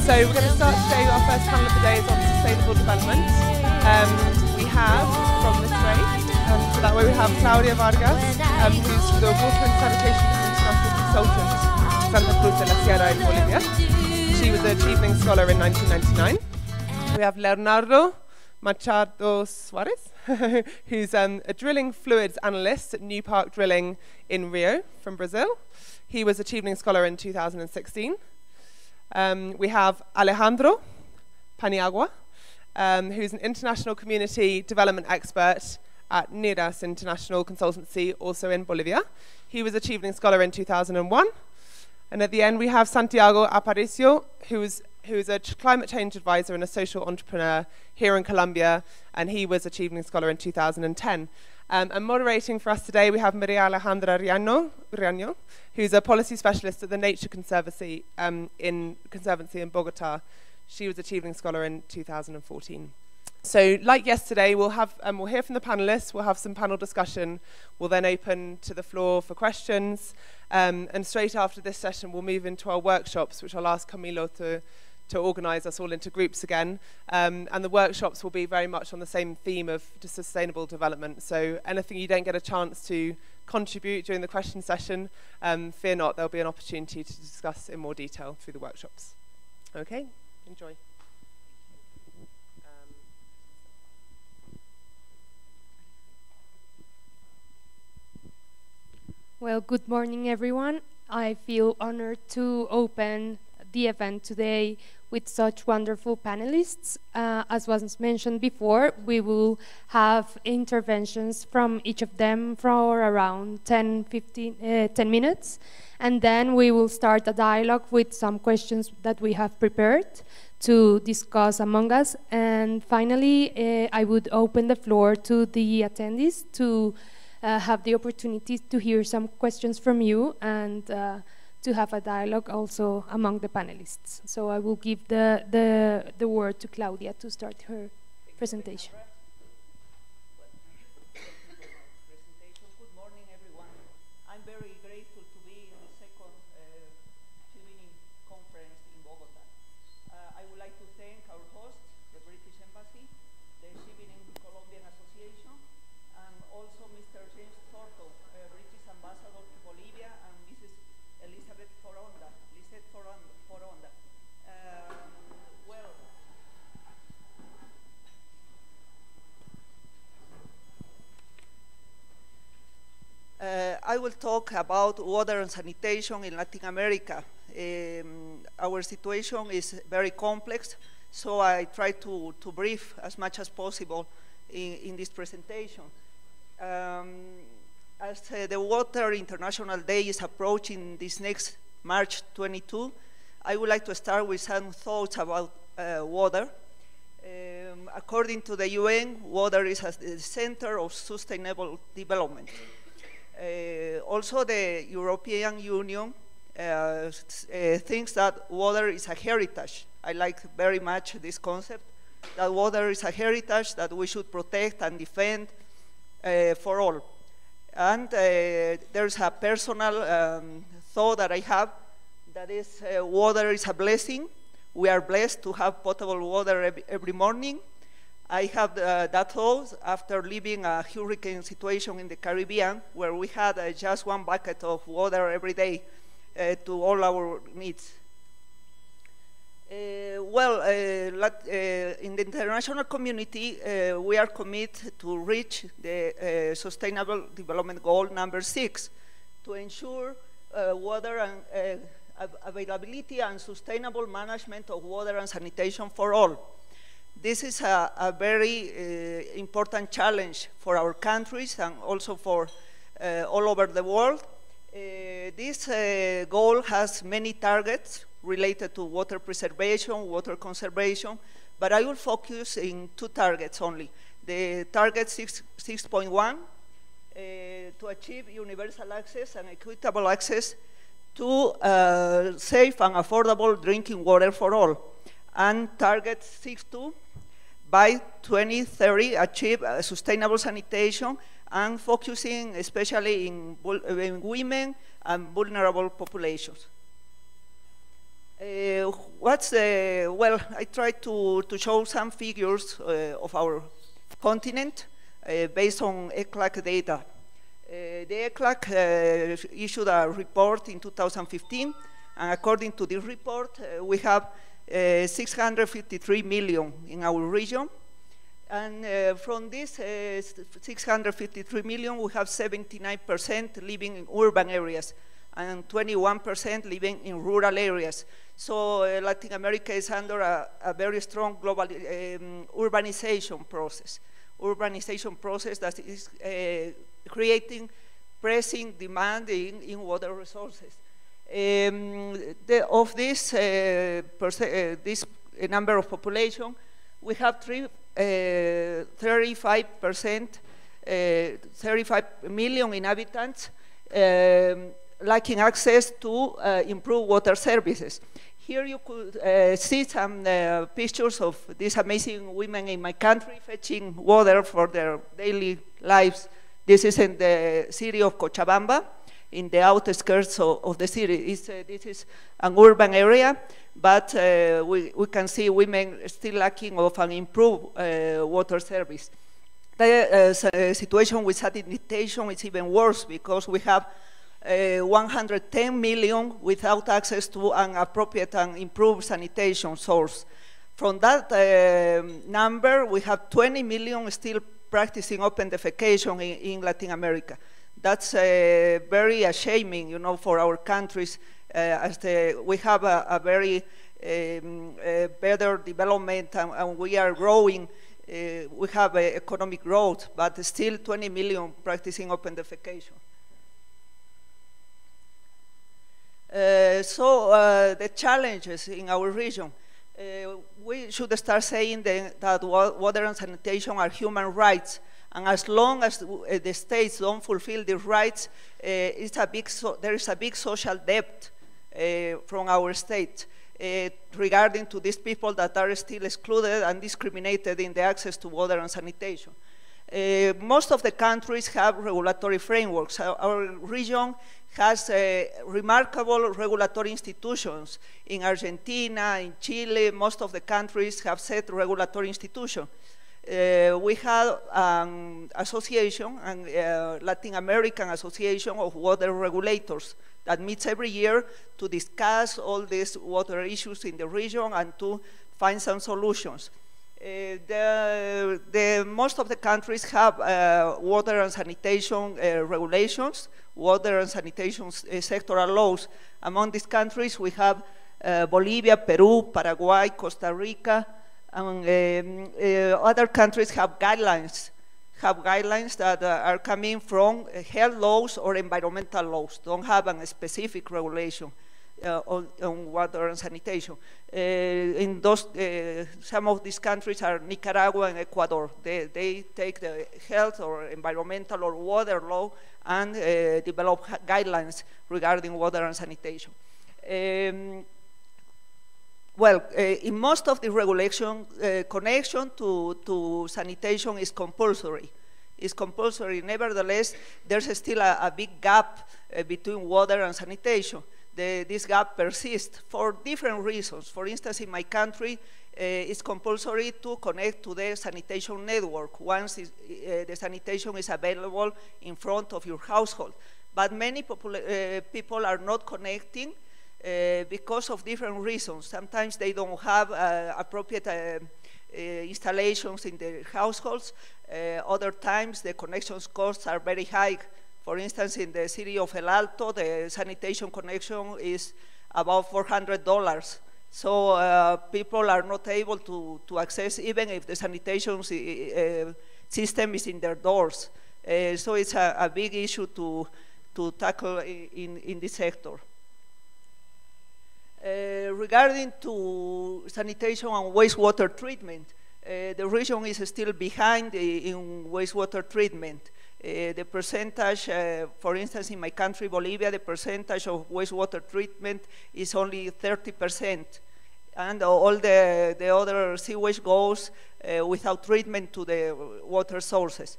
So we're going to start today. Our first panel of the day is on sustainable development. We have from this way, so that way we have Claudia Vargas, who's the Water and Sanitation International Consultant in Santa Cruz de la Sierra in Bolivia. She was a Chevening Scholar in 1999. We have Leonardo Machado Suarez, who's a drilling fluids analyst at New Park Drilling in Rio from Brazil. He was a Chevening Scholar in 2016. We have Alejandro Paniagua, who's an international community development expert at NIRAS International Consultancy, also in Bolivia. He was a Chevening Scholar in 2001. And at the end, we have Santiago Aparicio, who's a climate change advisor and a social entrepreneur here in Colombia, and he was a Chevening Scholar in 2010. And moderating for us today, we have Maria Alejandra Riaño, who's a policy specialist at the Nature Conservancy in Bogota. She was a Chevening Scholar in 2014. So, like yesterday, we'll hear from the panelists. We'll have some panel discussion. We'll then open to the floor for questions. And straight after this session, we'll move into our workshops, which I'll ask Camilo to organise us all into groups again. And the workshops will be very much on the same theme of sustainable development. So anything you don't get a chance to contribute during the question session, fear not, there'll be an opportunity to discuss in more detail through the workshops. Okay, enjoy. Well, good morning, everyone. I feel honored to open the event today with such wonderful panelists. As was mentioned before, we will have interventions from each of them for around 10 minutes, and then we will start a dialogue with some questions that we have prepared to discuss among us. And finally, I would open the floor to the attendees to have the opportunity to hear some questions from you and to have a dialogue also among the panelists. So I will give the word to Claudia to start her presentation. Good morning, everyone. I'm very grateful to be in the second Chevening conference in Bogota. I would like to thank our host, the British Embassy, the Chevening Colombian Association, and also Mr. James Thornton, British Ambassador to Bolivia, and Mrs. Lisette Foronda. I will talk about water and sanitation in Latin America. Our situation is very complex, so I try to brief as much as possible in this presentation. As the Water International Day is approaching this next March 22, I would like to start with some thoughts about water. According to the UN, water is at the center of sustainable development. Also, the European Union thinks that water is a heritage. I like very much this concept, that water is a heritage that we should protect and defend for all. And there's a personal thought that I have, that is water is a blessing. We are blessed to have potable water every morning. I have that thought after living a hurricane situation in the Caribbean, where we had just one bucket of water every day to all our needs. In the international community, we are committed to reach the Sustainable Development Goal number 6, to ensure water and availability and sustainable management of water and sanitation for all. This is a very important challenge for our countries and also for all over the world. This goal has many targets related to water preservation, water conservation, but I will focus in 2 targets only. The target 6.1, to achieve universal access and equitable access to safe and affordable drinking water for all. And target 6.2, by 2030, achieve sustainable sanitation and focusing especially in women and vulnerable populations. well, I tried to show some figures of our continent based on ECLAC data. The ECLAC issued a report in 2015, and according to this report, we have 653 million in our region. And from this 653 million, we have 79% living in urban areas and 21% living in rural areas. So Latin America is under a very strong global urbanization process. Urbanization process that is creating pressing demand in water resources. Of this, this number of population, we have 35%, 35 million inhabitants lacking access to improved water services. Here you could see some pictures of these amazing women in my country fetching water for their daily lives. This is in the city of Cochabamba, in the outskirts of the city. This is an urban area, but we can see women still lacking of an improved water service. The situation with sanitation is even worse because we have 110 million without access to an appropriate and improved sanitation source. From that number, we have 20 million still practicing open defecation in Latin America. That's very ashaming, you know, for our countries, as we have a very better development and we are growing. We have economic growth, but still 20 million practicing open defecation. The challenges in our region, we should start saying that water and sanitation are human rights, and as long as the states don't fulfill these rights, there is a big social debt from our state regarding to these people that are still excluded and discriminated in the access to water and sanitation. Most of the countries have regulatory frameworks. Our region has remarkable regulatory institutions. In Argentina, in Chile, most of the countries have set regulatory institutions. We have an association, Latin American Association of Water Regulators, that meets every year to discuss all these water issues in the region and to find some solutions. Most of the countries have water and sanitation regulations, water and sanitation sectoral laws. Among these countries, we have Bolivia, Peru, Paraguay, Costa Rica, and other countries have guidelines that are coming from health laws or environmental laws, don't have a specific regulation on water and sanitation. In those, some of these countries are Nicaragua and Ecuador. They take the health or environmental or water law and develop guidelines regarding water and sanitation. In most of the regulation, connection to sanitation is compulsory. It's compulsory. Nevertheless, there's still a big gap between water and sanitation. This gap persists for different reasons. For instance, in my country, it's compulsory to connect to the sanitation network once the sanitation is available in front of your household. But many people are not connecting because of different reasons. Sometimes they don't have appropriate installations in their households. Other times the connections costs are very high. For instance, in the city of El Alto, the sanitation connection is about $400. So people are not able to access even if the sanitation system is in their doors. So it's a big issue to tackle in this sector. Regarding to sanitation and wastewater treatment, the region is still behind in wastewater treatment. The percentage, for instance, in my country, Bolivia, the percentage of wastewater treatment is only 30%. And all the other sewage goes without treatment to the water sources.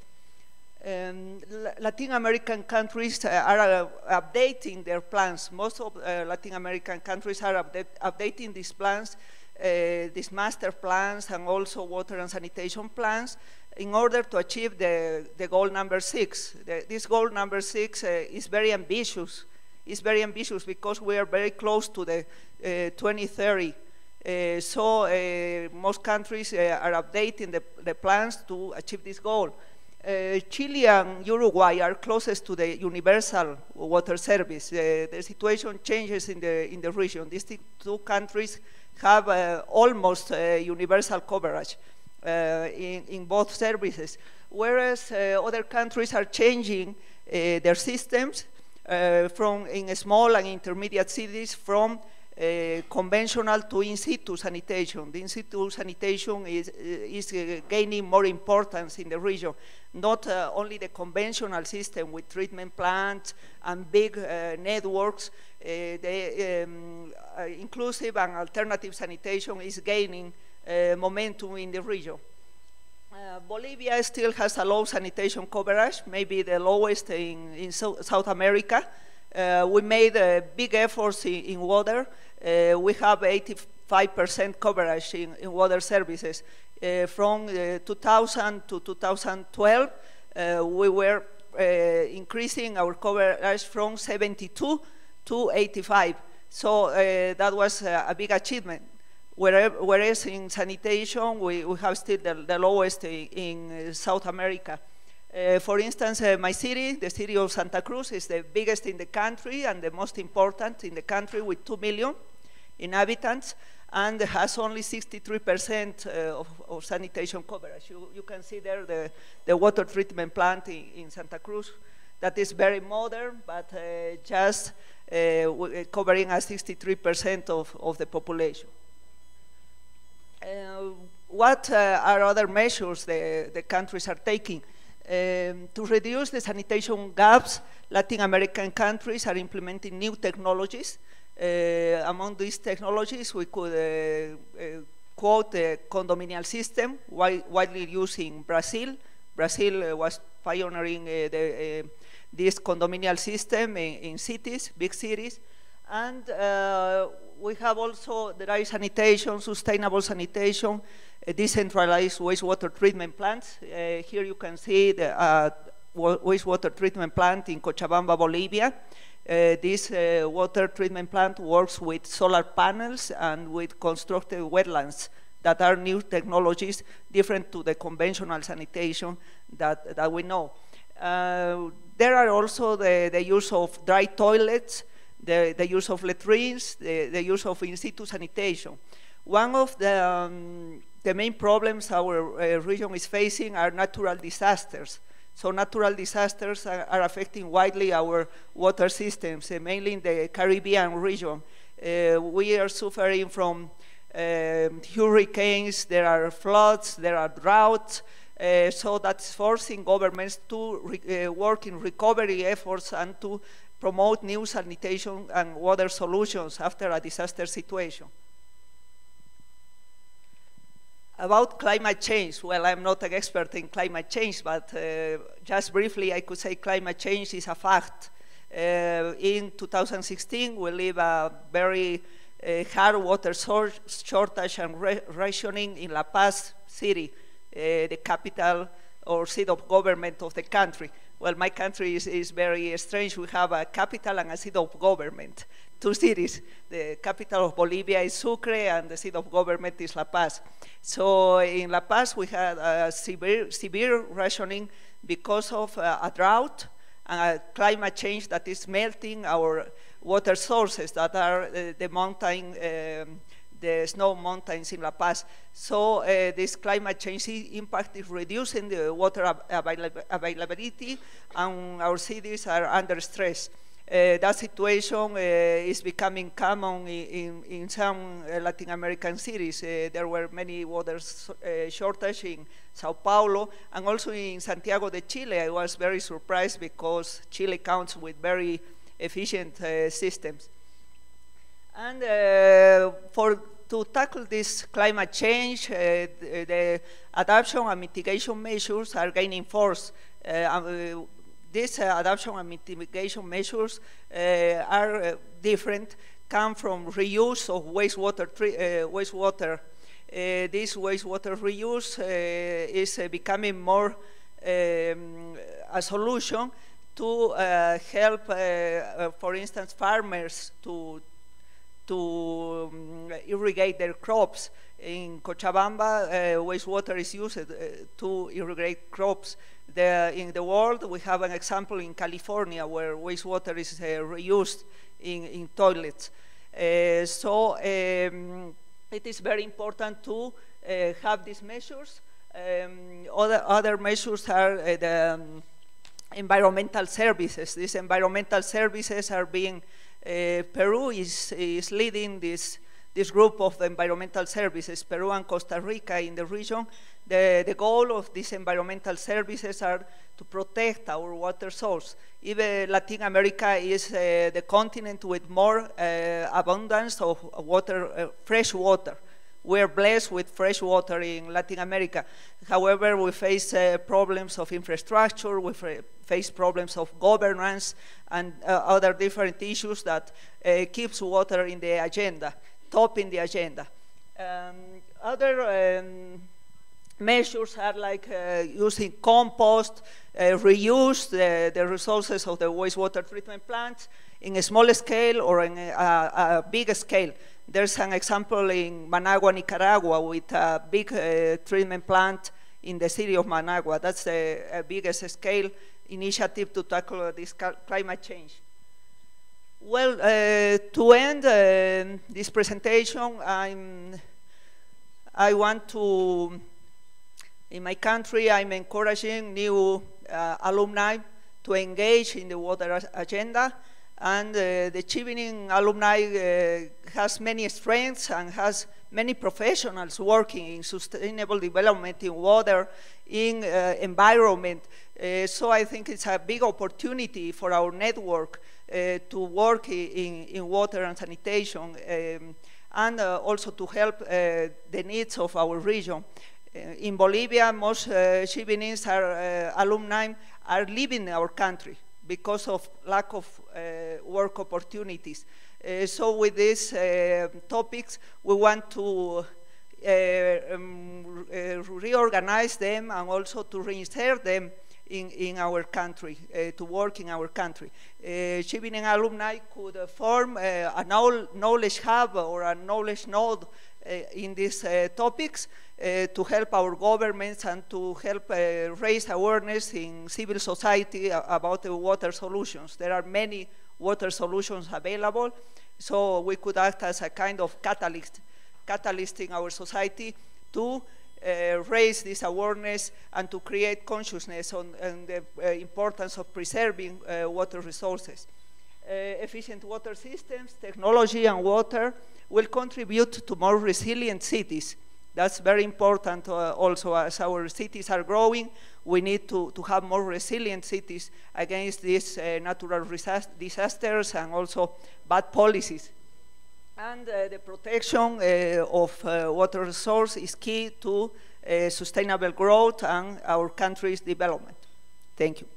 Latin American countries are updating their plans. Most of Latin American countries are updating these plans, these master plans, and also water and sanitation plans in order to achieve the goal number 6. This goal number 6 is very ambitious. It's very ambitious because we are very close to the 2030. So most countries are updating the plans to achieve this goal. Chile and Uruguay are closest to the universal water service. The situation changes in the region. These two countries have almost universal coverage in both services, whereas other countries are changing their systems in small and intermediate cities from conventional to in situ sanitation. The in situ sanitation is gaining more importance in the region. Not only the conventional system with treatment plants and big networks, the inclusive and alternative sanitation is gaining momentum in the region. Bolivia still has a low sanitation coverage, maybe the lowest in South America. We made big efforts in water. We have 85% coverage in water services. From 2000 to 2012, we were increasing our coverage from 72 to 85. So that was a big achievement. Whereas in sanitation, we have still the lowest in South America. For instance, my city, the city of Santa Cruz, is the biggest in the country and the most important in the country with 2 million inhabitants, and has only 63% of sanitation coverage. You can see there the water treatment plant in Santa Cruz that is very modern, but just covering a 63% of the population. What are other measures the countries are taking? To reduce the sanitation gaps, Latin American countries are implementing new technologies. Among these technologies, we could quote the condominial system, widely used in Brazil. Brazil was pioneering this condominial system in cities, big cities. And we have also dry sanitation, sustainable sanitation, decentralized wastewater treatment plants. Here you can see the wastewater treatment plant in Cochabamba, Bolivia. This water treatment plant works with solar panels and with constructed wetlands that are new technologies different to the conventional sanitation that we know. There are also the use of dry toilets, the use of latrines, the use of in situ sanitation. One of the main problems our region is facing are natural disasters. So natural disasters are affecting widely our water systems, mainly in the Caribbean region. We are suffering from hurricanes, there are floods, there are droughts, so that's forcing governments to work in recovery efforts and to promote new sanitation and water solutions after a disaster situation. About climate change, well, I'm not an expert in climate change, but just briefly I could say climate change is a fact. In 2016, we live a very hard water shortage and rationing in La Paz city, the capital or seat of government of the country. Well, my country is very strange. We have a capital and a seat of government, two cities. The capital of Bolivia is Sucre and the seat of government is La Paz. So in La Paz, we had a severe rationing because of a drought and a climate change that is melting our water sources that are the mountain, the snow mountains in La Paz. So this climate change impact is reducing the water availability, and our cities are under stress. That situation is becoming common in some Latin American cities. There were many water shortage in Sao Paulo and also in Santiago de Chile. I was very surprised because Chile counts with very efficient systems. And to tackle this climate change, the adaptation and mitigation measures are gaining force. These adaptation and mitigation measures are different, come from reuse of wastewater. This wastewater reuse is becoming more a solution to help, for instance, farmers to irrigate their crops. In Cochabamba, wastewater is used to irrigate crops. In the world, we have an example in California where wastewater is reused in toilets. It is very important to have these measures. Other measures are the environmental services. These environmental services are being, Peru is leading this group of environmental services, Peru and Costa Rica in the region. The goal of these environmental services are to protect our water source. Even Latin America is the continent with more abundance of water, fresh water. We're blessed with fresh water in Latin America. However, we face problems of infrastructure, we face problems of governance, and other different issues that keeps water in the agenda, top in the agenda. Other measures are like using compost, reuse the resources of the wastewater treatment plants in a small scale or in a big scale. There's an example in Managua, Nicaragua, with a big treatment plant in the city of Managua. That's the biggest scale initiative to tackle this climate change. Well, to end this presentation, I want to, in my country, I'm encouraging new alumni to engage in the water agenda. And the Chevening alumni has many strengths and has many professionals working in sustainable development, in water, in environment. So I think it's a big opportunity for our network to work in water and sanitation, and also to help the needs of our region. In Bolivia, most Chevenings alumni are leaving our country because of lack of work opportunities. So with these topics, we want to reorganize them and also to reinsert them in our country, to work in our country. Chevening alumni could form a knowledge hub or a knowledge node in these topics to help our governments and to help raise awareness in civil society about the water solutions. There are many water solutions available, so we could act as a kind of catalyst in our society to raise this awareness and to create consciousness on the importance of preserving water resources. Efficient water systems, technology, and water will contribute to more resilient cities. That's very important also. As our cities are growing, we need to have more resilient cities against these natural disasters and also bad policies. And the protection of water resource is key to sustainable growth and our country's development. Thank you.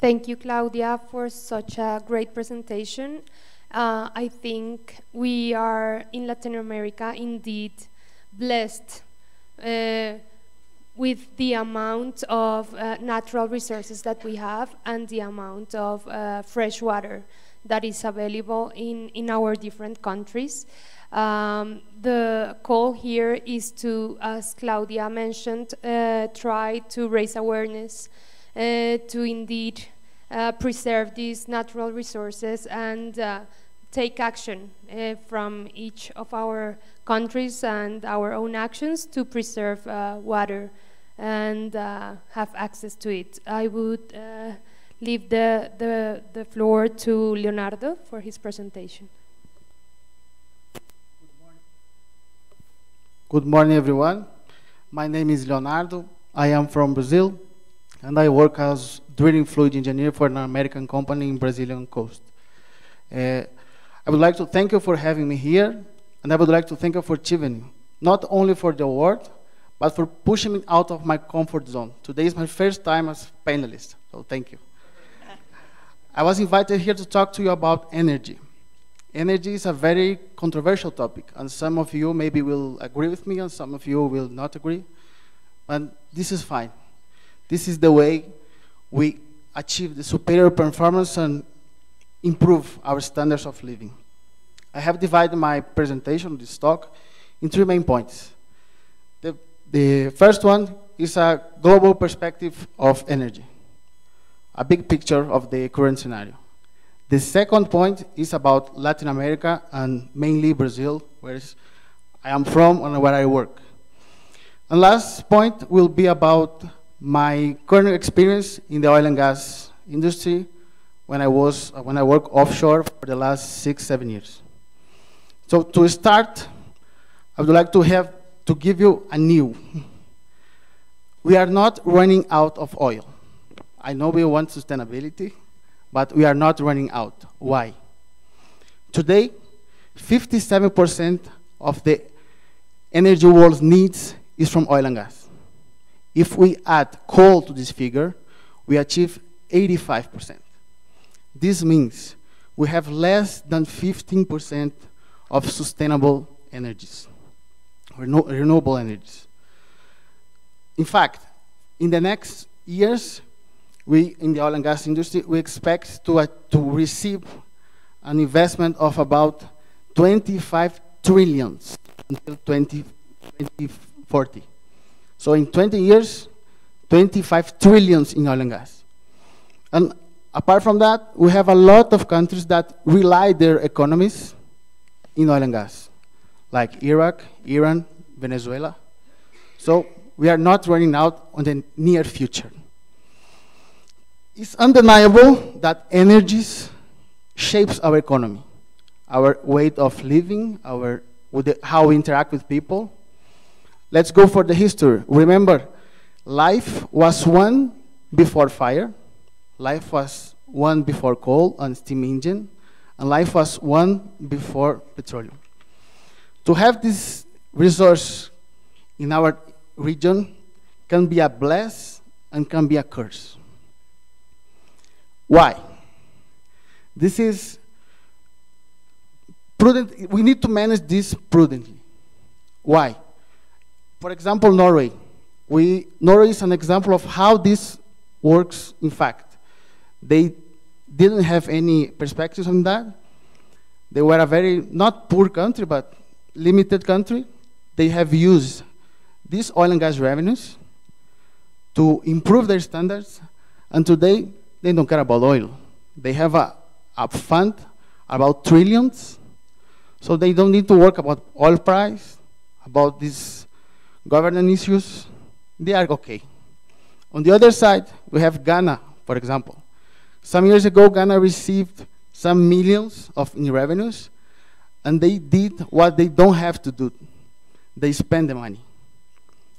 Thank you, Claudia, for such a great presentation. I think we are in Latin America indeed blessed with the amount of natural resources that we have and the amount of fresh water that is available in our different countries. The call here is to, as Claudia mentioned, try to raise awareness to indeed preserve these natural resources and take action from each of our countries and our own actions to preserve water and have access to it. I would leave the floor to Leonardo for his presentation. Good morning, everyone. My name is Leonardo. I am from Brazil, and I work as drilling fluid engineer for an American company in Brazilian coast. I would like to thank you for having me here. and I would like to thank you for Chevening, not only for the award, but for pushing me out of my comfort zone. Today is my first time as panelist, so thank you. I was invited here to talk to you about energy. Energy is a very controversial topic, and some of you maybe will agree with me, and some of you will not agree, and this is fine. This is the way we achieve the superior performance and improve our standards of living. I have divided my presentation, this talk, in 3 main points. The first one is a global perspective of energy, a big picture of the current scenario. The second point is about Latin America and mainly Brazil, where I am from and where I work. And last point will be about my current experience in the oil and gas industry when I worked offshore for the last 6-7 years. So to start, I would like to give you a new. We are not running out of oil. I know we want sustainability, but we are not running out. Why? Today, 57% of the energy world needs is from oil and gas. If we add coal to this figure, we achieve 85%. This means we have less than 15% of sustainable energies, renewable energies. In fact, in the next years, we, in the oil and gas industry, we expect to receive an investment of about 25 trillion until 2040. So in 20 years, 25 trillion in oil and gas. And apart from that, we have a lot of countries that rely their economies in oil and gas, like Iraq, Iran, Venezuela. So we are not running out on the near future. It's undeniable that energies shapes our economy, our way of living, how we interact with people. Let's go for the history. Remember, life was one before fire, life was one before coal and steam engine, and life was one before petroleum. To have this resource in our region can be a blessing and can be a curse. Why? This is prudent. We need to manage this prudently. Why? For example, Norway. Norway is an example of how this works in fact. They didn't have any perspectives on that. They were a very, not poor country, but limited country. They have used these oil and gas revenues to improve their standards, and today they don't care about oil. They have a fund about trillions, so they don't need to work about oil price, about these governance issues. They are okay. On the other side, we have Ghana, for example. Some years ago, Ghana received some millions in revenues, and they did what they don't have to do. They spend the money.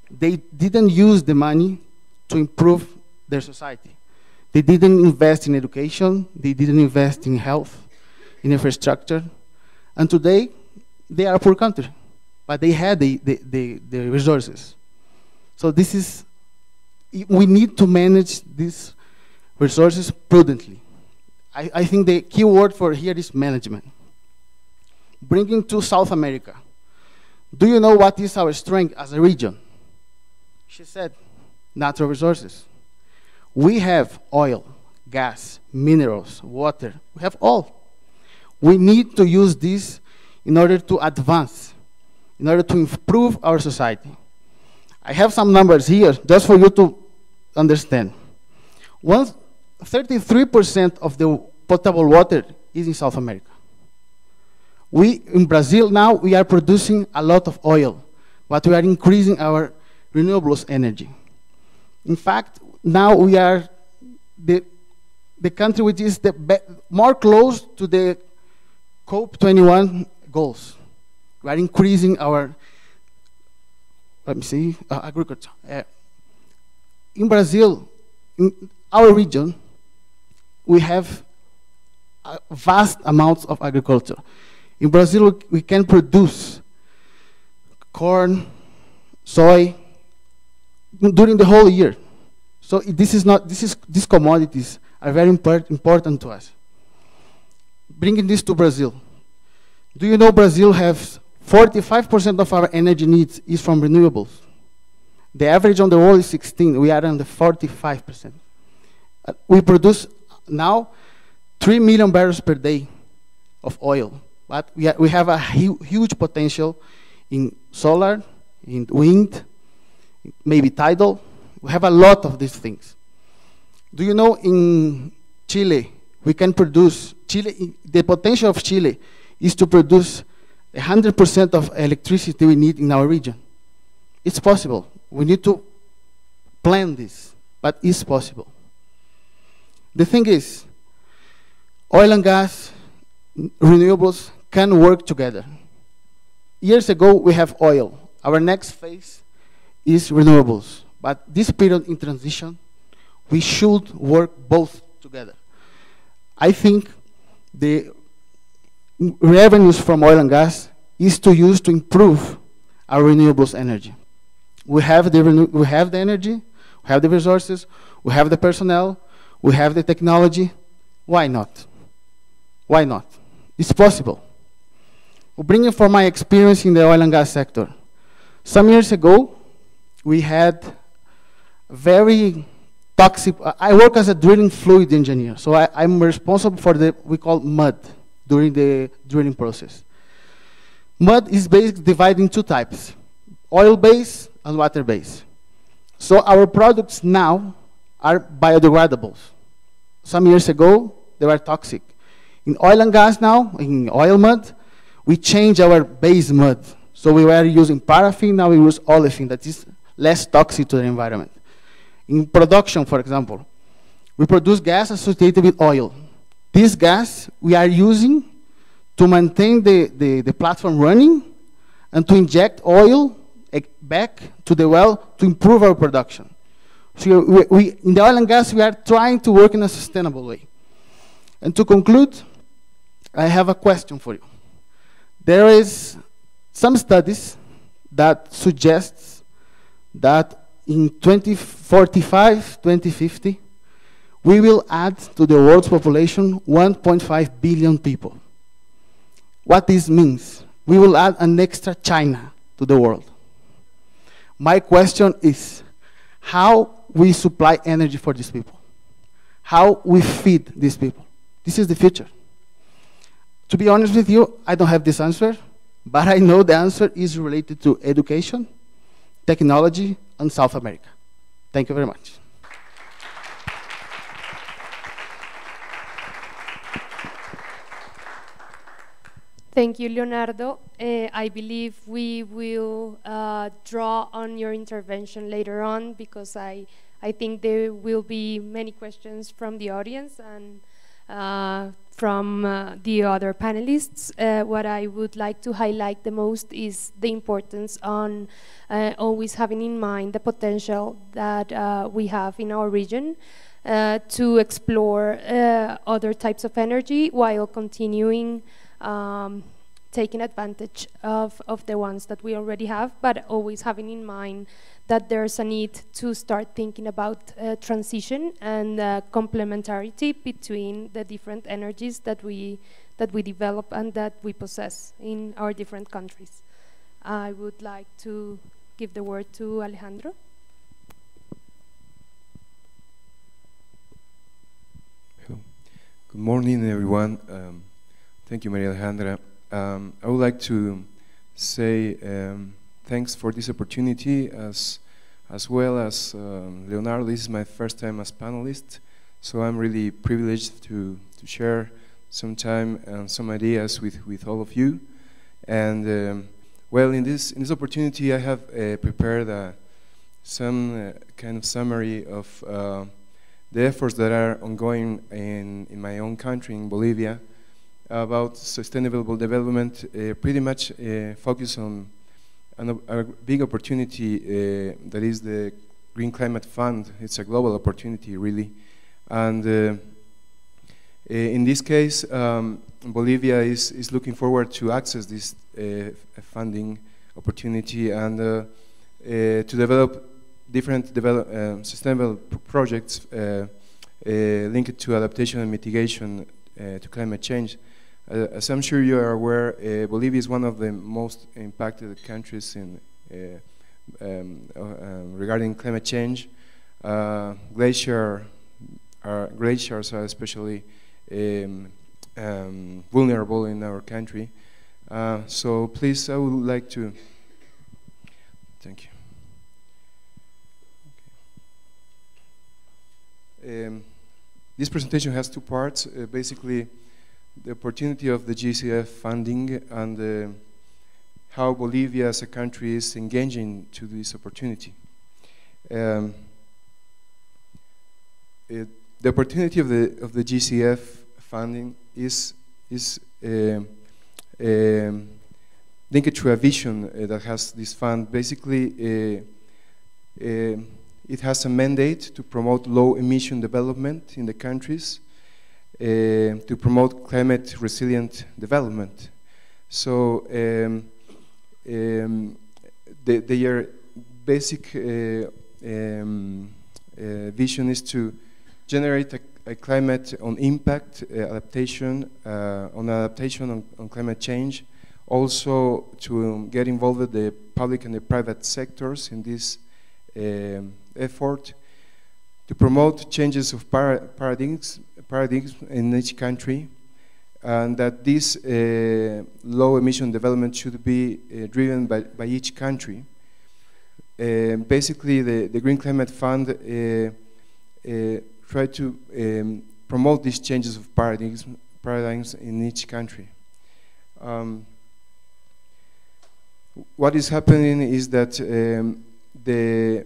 They didn't use the money to improve their society. They didn't invest in education. They didn't invest in health, in infrastructure. And today, they are a poor country, but they had the resources. So this is, we need to manage these resources prudently. I think the key word for here is management. Bringing to South America. Do you know what is our strength as a region? She said, natural resources. We have oil, gas, minerals, water. We have all. We need to use this in order to advance, in order to improve our society. I have some numbers here just for you to understand. 33% of the potable water is in South America. In Brazil now, we are producing a lot of oil, but we are increasing our renewables energy. In fact, now we are the country which is more close to the COP21 goals. We are increasing our, agriculture. In Brazil, in our region, we have vast amounts of agriculture. In Brazil, we can produce corn, soy, during the whole year. So these commodities are very important to us. Bringing this to Brazil. Do you know Brazil has 45% of our energy needs is from renewables? The average on the world is 16. We are on the 45%. We produce now 3 million barrels per day of oil. But we have a huge potential in solar, in wind, maybe tidal. We have a lot of these things. Do you know in Chile, we can produce, the potential of Chile is to produce 100% of electricity we need in our region. It's possible. We need to plan this, but it's possible. The thing is, oil and gas, renewables can work together. Years ago, we have oil. Our next phase is renewables. But this period in transition, we should work both together. I think the revenues from oil and gas is to use to improve our renewables energy. We have the energy, we have the resources, we have the personnel, we have the technology. Why not? Why not? It's possible. Bringing from my experience in the oil and gas sector. Some years ago, we had very toxic, I work as a drilling fluid engineer, so I'm responsible for we call mud during the drilling process. Mud is basically divided in two types, oil-based and water-based. So our products now are biodegradables. Some years ago, they were toxic. In oil and gas now, in oil mud, we changed our base mud. So we were using paraffin, now we use olefin, that is less toxic to the environment. In production, for example, we produce gas associated with oil. This gas we are using to maintain the platform running and to inject oil back to the well to improve our production. So in the oil and gas, we are trying to work in a sustainable way. And to conclude, I have a question for you. There is some studies that suggests that in 2045, 2050, we will add to the world's population 1.5 billion people. What this means, we will add an extra China to the world. My question is, how we supply energy for these people? How we feed these people? This is the future. To be honest with you, I don't have this answer, but I know the answer is related to education, technology, and South America. Thank you very much. Thank you, Leonardo. I believe we will draw on your intervention later on because I think there will be many questions from the audience and from the other panelists. What I would like to highlight the most is the importance on always having in mind the potential that we have in our region to explore other types of energy while continuing taking advantage of the ones that we already have, but always having in mind that there's a need to start thinking about transition and complementarity between the different energies that we develop and that we possess in our different countries. I would like to give the word to Alejandro. Hello. Good morning, everyone. Thank you, Maria Alejandra. I would like to say thanks for this opportunity, as well as Leonardo. This is my first time as panelist, so I'm really privileged to share some time and some ideas with all of you. And well, in this opportunity, I have prepared some kind of summary of the efforts that are ongoing in my own country, in Bolivia, about sustainable development, pretty much focus on a big opportunity that is the Green Climate Fund. It's a global opportunity, really. And in this case, Bolivia is looking forward to access this funding opportunity and to develop different sustainable projects linked to adaptation and mitigation to climate change. As I'm sure you are aware, Bolivia is one of the most impacted countries in regarding climate change. Glaciers are especially vulnerable in our country. So please, I would like to thank you. This presentation has two parts. Basically, the opportunity of the GCF funding and how Bolivia as a country is engaging to this opportunity. The opportunity of the GCF funding is linked to a vision that has this fund. Basically, it has a mandate to promote low emission development in the countries, to promote climate resilient development. So their basic vision is to generate a climate on impact adaptation, on climate change, also to get involved with the public and the private sectors in this effort, to promote changes of paradigms in each country, and that this low emission development should be driven by each country. Basically, the Green Climate Fund try to promote these changes of paradigms in each country. What is happening is that the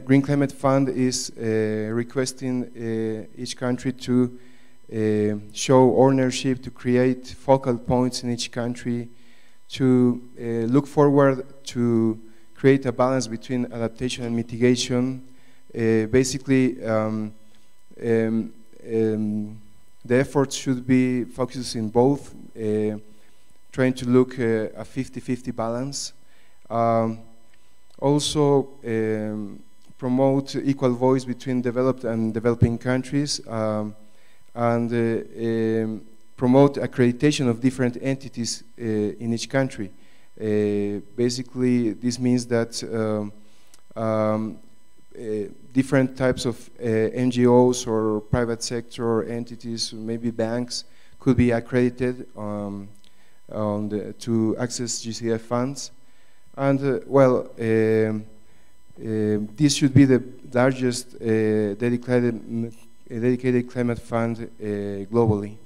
Green Climate Fund is requesting each country to show ownership, to create focal points in each country, to look forward to create a balance between adaptation and mitigation. Basically, the efforts should be focused in both, trying to look a 50-50 balance. Also, promote equal voice between developed and developing countries, and promote accreditation of different entities in each country. Basically, this means that different types of NGOs or private sector entities, maybe banks, could be accredited to access GCF funds. And this should be the largest dedicated climate fund globally.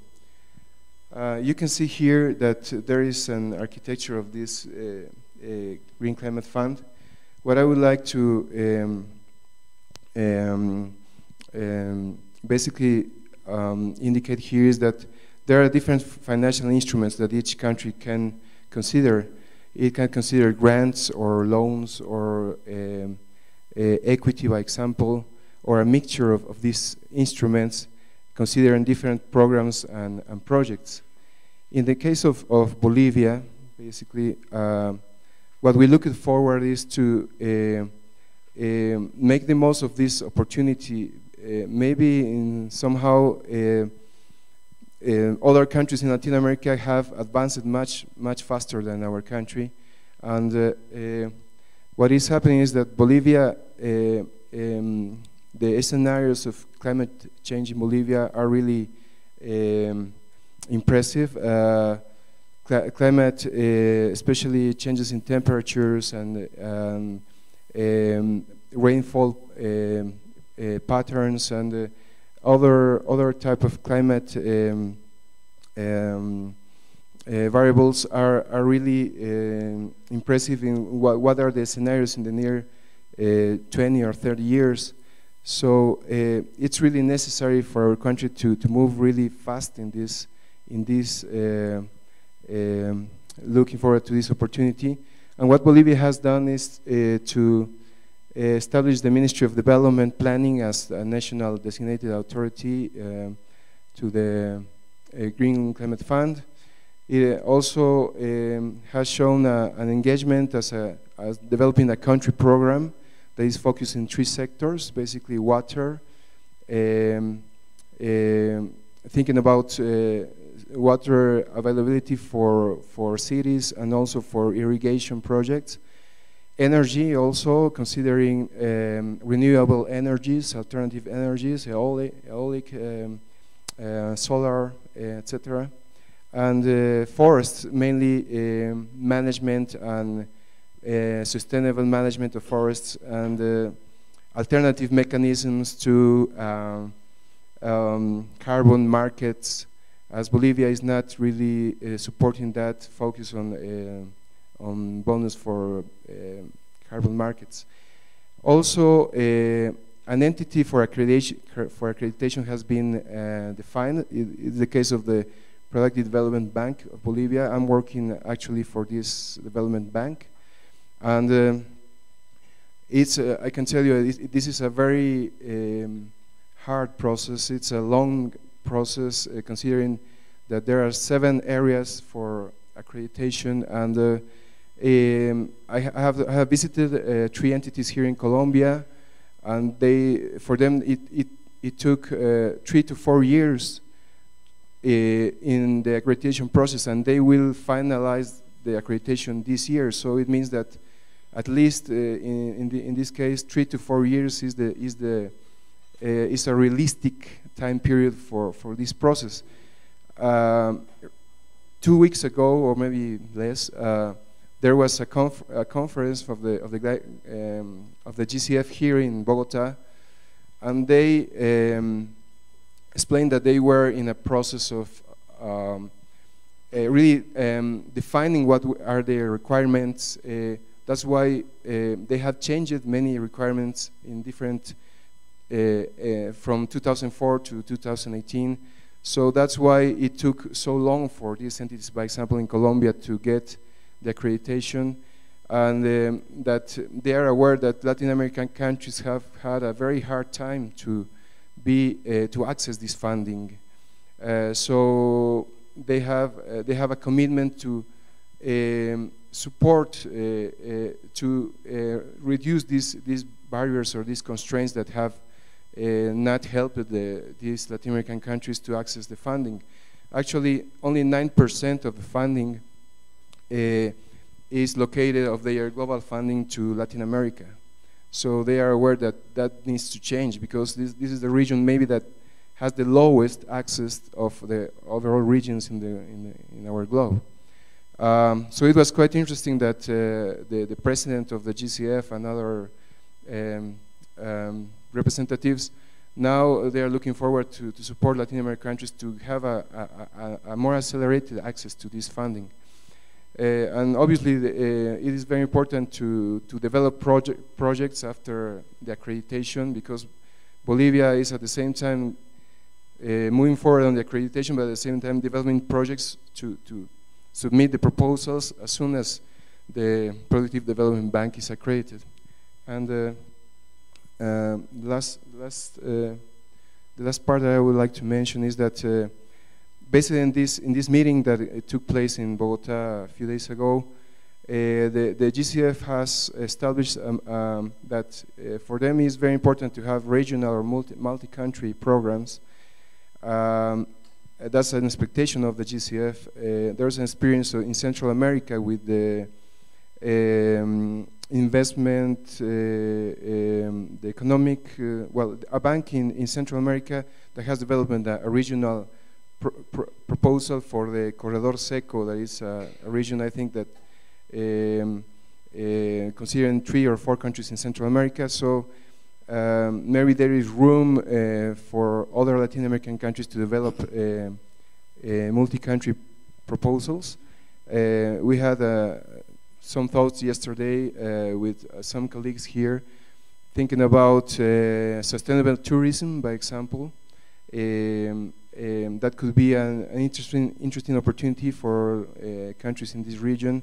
You can see here that there is an architecture of this Green Climate Fund. What I would like to basically indicate here is that there are different financial instruments that each country can consider. It can consider grants or loans or equity, by example, or a mixture of these instruments, considering different programs and projects. In the case of Bolivia, basically, what we're looking forward is to make the most of this opportunity. Maybe in somehow other countries in Latin America have advanced much faster than our country, and what is happening is that Bolivia, the scenarios of climate change in Bolivia are really impressive. Climate, especially changes in temperatures and rainfall patterns and other type of climate variables are really impressive in what are the scenarios in the near 20 or 30 years. So it's really necessary for our country to move really fast in this looking forward to this opportunity. And what Bolivia has done is to establish the Ministry of Development Planning as a national designated authority to the Green Climate Fund. It also has shown an engagement as developing a country program that is focused in 3 sectors, basically water, thinking about water availability for cities and also for irrigation projects. Energy also, considering renewable energies, alternative energies, eolic, solar, etc. And forests, mainly management and sustainable management of forests and alternative mechanisms to carbon markets, as Bolivia is not really supporting that focus on bonus for carbon markets. Also, an entity for accreditation has been defined. It's the case of the Productive Development Bank of Bolivia. I'm working actually for this development bank, and it's I can tell you this is a very hard process. It's a long process, considering that there are 7 areas for accreditation, and I have visited 3 entities here in Colombia, and for them it took 3 to 4 years in the accreditation process, and they will finalize the accreditation this year. So it means that at least in this case 3 to 4 years is a realistic time period for this process. 2 weeks ago, or maybe less, there was a conference of the GCF here in Bogota, and they explained that they were in a process of really defining what are their requirements. That's why they have changed many requirements in different from 2004 to 2018. So that's why it took so long for these entities, by example, in Colombia, to get the accreditation, and that they are aware that Latin American countries have had a very hard time to access this funding. So they have a commitment to support to reduce these barriers or these constraints that have not helped these Latin American countries to access the funding. Actually, only 9% of the funding is located of their global funding to Latin America. So they are aware that that needs to change, because this is the region maybe that has the lowest access of the overall regions in our globe. So it was quite interesting that the president of the GCF and other representatives, now they are looking forward to support Latin American countries to have a more accelerated access to this funding. And obviously it is very important to develop projects after the accreditation, because Bolivia is at the same time moving forward on the accreditation, but at the same time developing projects to submit the proposals as soon as the Productive Development Bank is accredited. And the last part that I would like to mention is that basically in this meeting that it took place in Bogota a few days ago, the GCF has established that for them it's very important to have regional or multi-country programs. That's an expectation of the GCF. There's an experience in Central America with the investment, the economic, well, a bank in Central America that has developed a regional proposal for the Corredor Seco. That is a region, I think, that considering 3 or 4 countries in Central America. So maybe there is room for other Latin American countries to develop multi-country proposals. We had some thoughts yesterday with some colleagues here, thinking about sustainable tourism, by example. That could be an interesting opportunity for countries in this region,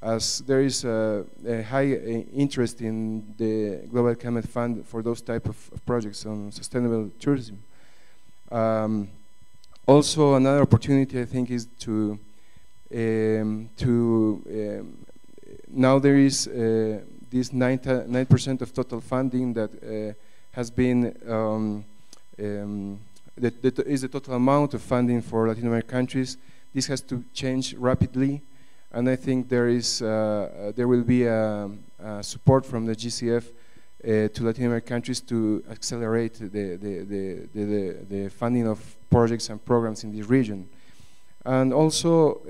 as there is a high interest in the Global Climate Fund for those type of projects on sustainable tourism. Also, another opportunity I think is to now there is this 9% of total funding that has been that is the total amount of funding for Latin American countries. This has to change rapidly, and I think there will be support from the GCF to Latin American countries to accelerate the funding of projects and programs in this region. And also,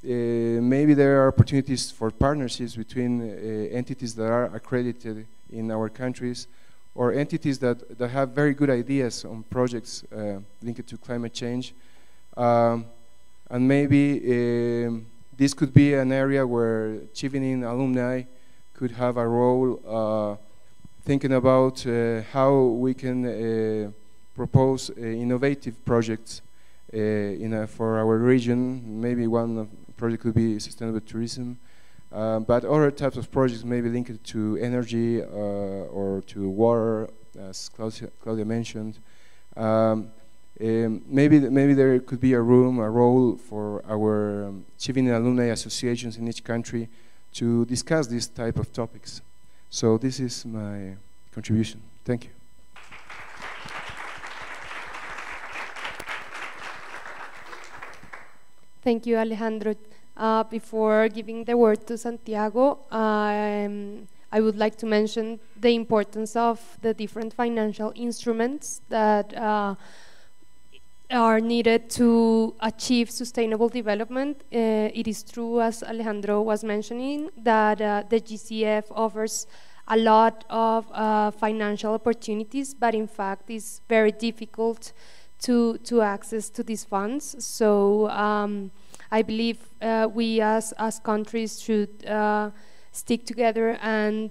maybe there are opportunities for partnerships between entities that are accredited in our countries, or entities that have very good ideas on projects linked to climate change. And maybe this could be an area where Chevening alumni could have a role thinking about how we can propose innovative projects for our region. Maybe one project could be sustainable tourism, but other types of projects may be linked to energy or to water, as Claudia mentioned. Maybe there could be a role for our Chevening alumni associations in each country to discuss these type of topics. So this is my contribution. Thank you. Thank you, Alejandro. Before giving the word to Santiago, I would like to mention the importance of the different financial instruments that are needed to achieve sustainable development. It is true, as Alejandro was mentioning, that the GCF offers a lot of financial opportunities, but in fact it's very difficult to access to these funds. So I believe we as countries should stick together and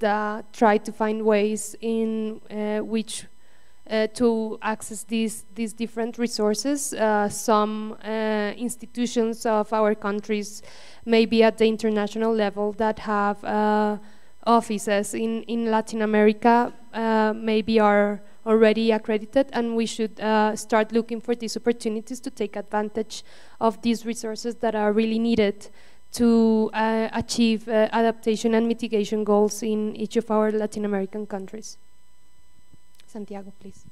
try to find ways in which to access these different resources. Some institutions of our countries, maybe at the international level, that have offices in Latin America, maybe are already accredited, and we should start looking for these opportunities to take advantage of these resources that are really needed to achieve adaptation and mitigation goals in each of our Latin American countries. Santiago, please.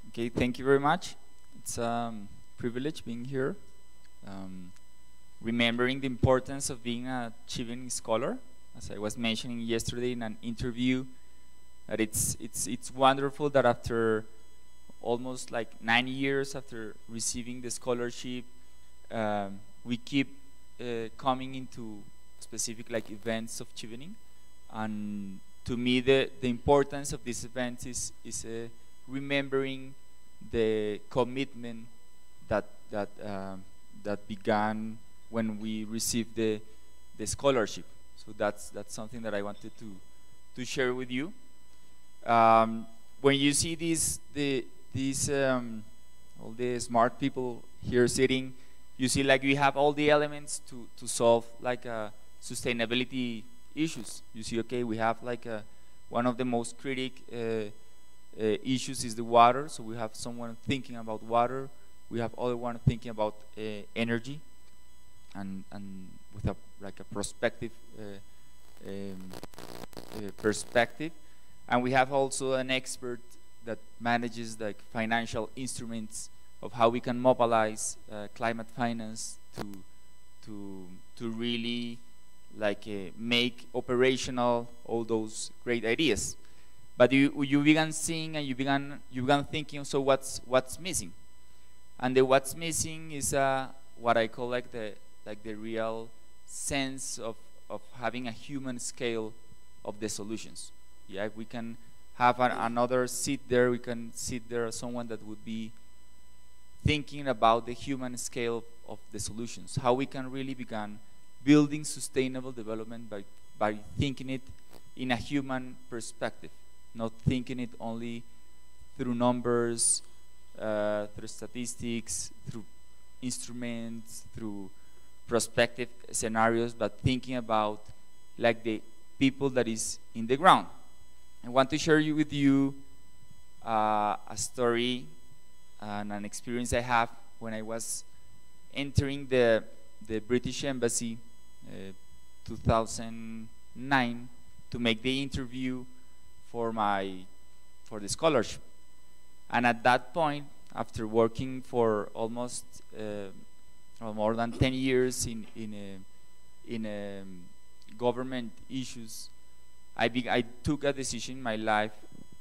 Okay, thank you very much. It's a privilege being here. Remembering the importance of being a Chevening scholar, as I was mentioning yesterday in an interview, that it's wonderful that after almost like 9 years after receiving the scholarship, we keep coming into specific like events of Chevening. And to me, the importance of this event is remembering the commitment that began when we received the scholarship. So that's something that I wanted to share with you. When you see all the smart people here sitting, you see like we have all the elements to solve like sustainability issues. You see, okay, we have like one of the most critical issues is the water. So we have someone thinking about water. We have other one thinking about energy, and with a prospective perspective. And we have also an expert that manages like financial instruments of how we can mobilize climate finance to really like make operational all those great ideas. But you began seeing and you began thinking, so what's missing? And the what's missing is what I call like the real sense of having a human scale of the solutions. Yeah, if we can have another seat there, we can sit there as someone that would be thinking about the human scale of the solutions, how we can really begin building sustainable development by thinking it in a human perspective, not thinking it only through numbers, through statistics, through instruments, through prospective scenarios, but thinking about like the people that is in the ground. I want to share with you a story and an experience I have when I was entering the British Embassy 2009 to make the interview for the scholarship. And at that point, after working for almost more than 10 years in government issues, I took a decision in my life,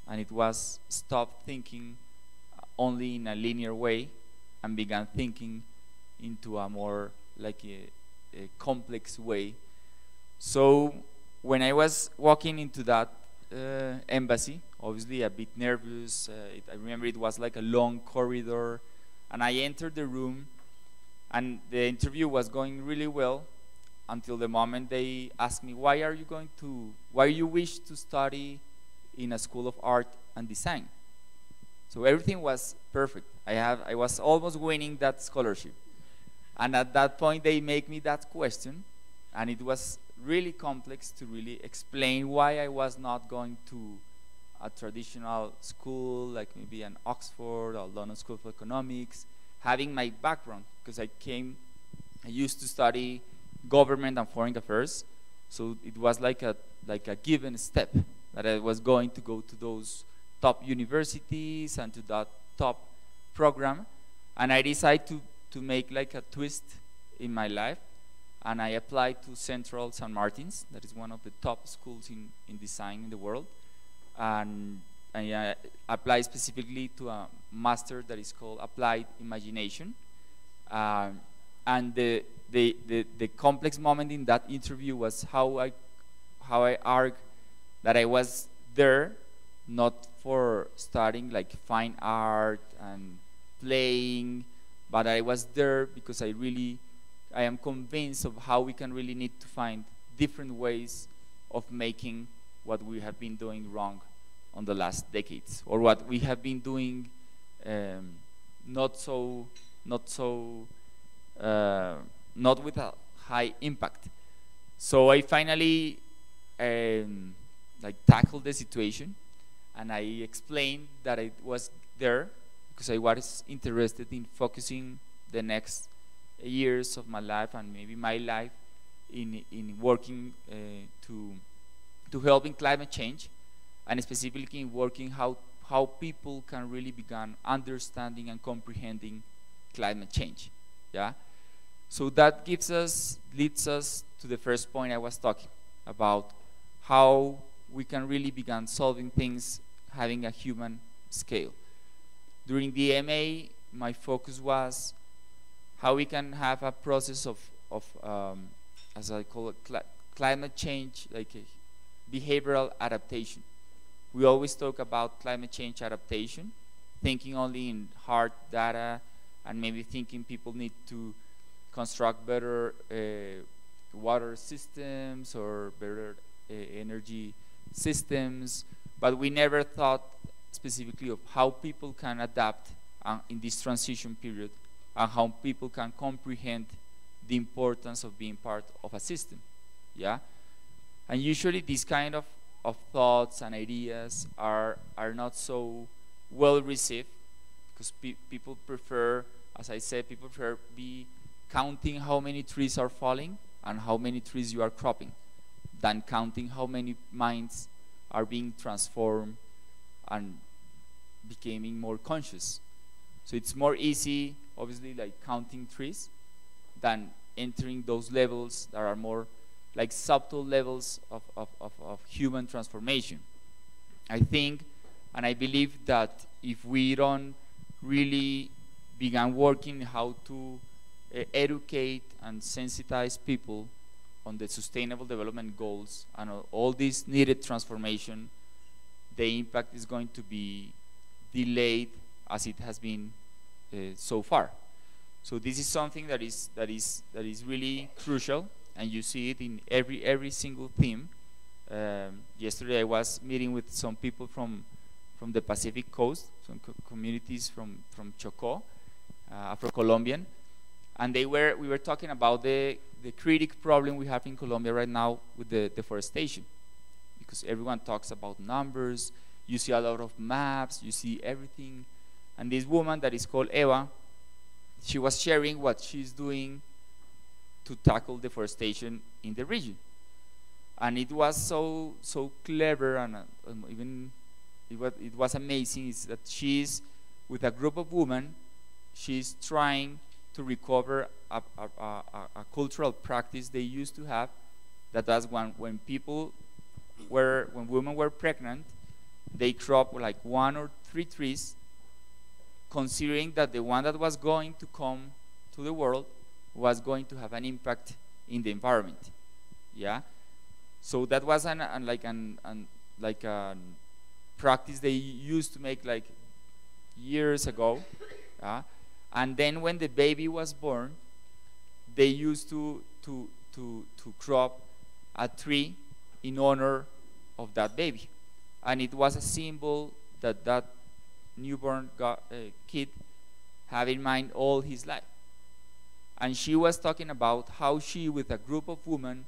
and it was stop thinking only in a linear way and began thinking into a more like a complex way. So when I was walking into that embassy, obviously a bit nervous, I remember it was like a long corridor, and I entered the room, and the interview was going really well until the moment they asked me, why you wish to study in a school of art and design? So everything was perfect. I was almost winning that scholarship. And at that point, they make me that question, and it was really complex to really explain why I was not going to a traditional school, like maybe an Oxford or London School of Economics, having my background, because I used to study government and foreign affairs, so it was like a given step that I was going to go to those top universities and to that top program. And I decided to make like a twist in my life, and I applied to Central St. Martin's, that is one of the top schools in design in the world, and I applied specifically to a master that is called Applied Imagination. And the complex moment in that interview was how I argued that I was there not for studying like fine art and playing, but I was there because I am convinced of how we can really need to find different ways of making what we have been doing wrong on the last decades, or what we have been doing not with a high impact. So I finally tackled the situation, and I explained that I was there because I was interested in focusing the next years of my life and maybe my life in working to help in climate change, and specifically in working how people can really begin understanding and comprehending climate change. Yeah. So that leads us to the first point I was talking about, how we can really begin solving things having a human scale. During the MA, my focus was how we can have a process of as I call it, climate change, like a behavioral adaptation. We always talk about climate change adaptation, thinking only in hard data, and maybe thinking people need to construct better water systems or better energy systems, but we never thought specifically of how people can adapt in this transition period, and how people can comprehend the importance of being part of a system. Yeah, and usually these kind of thoughts and ideas are not so well received, because people prefer, as I said, people prefer be counting how many trees are falling and how many trees you are cropping, than counting how many minds are being transformed and becoming more conscious. So it's more easy, obviously, like counting trees, than entering those levels that are more like subtle levels of human transformation. I think, and I believe that if we don't really begin working how to educate and sensitize people on the sustainable development goals and all this needed transformation, the impact is going to be delayed as it has been so far. So this is something that is really crucial, and you see it in every single theme. Yesterday I was meeting with some people from the Pacific coast, some communities from Chocó, Afro-Colombian, and we were talking about the critical problem we have in Colombia right now with the deforestation, because everyone talks about numbers, you see a lot of maps, you see everything, And this woman that is called Eva, she was sharing what she's doing to tackle deforestation in the region. And it was so clever, and even it was amazing, is that she's with a group of women, she's trying to recover a cultural practice they used to have, that was when women were pregnant, they crop like 1 or 3 trees, considering that the one that was going to come to the world was going to have an impact in the environment. Yeah, so that was like a practice they used to make like years ago. And then when the baby was born, they used to crop a tree in honor of that baby, and it was a symbol that newborn kid have in mind all his life. And she was talking about how she, with a group of women,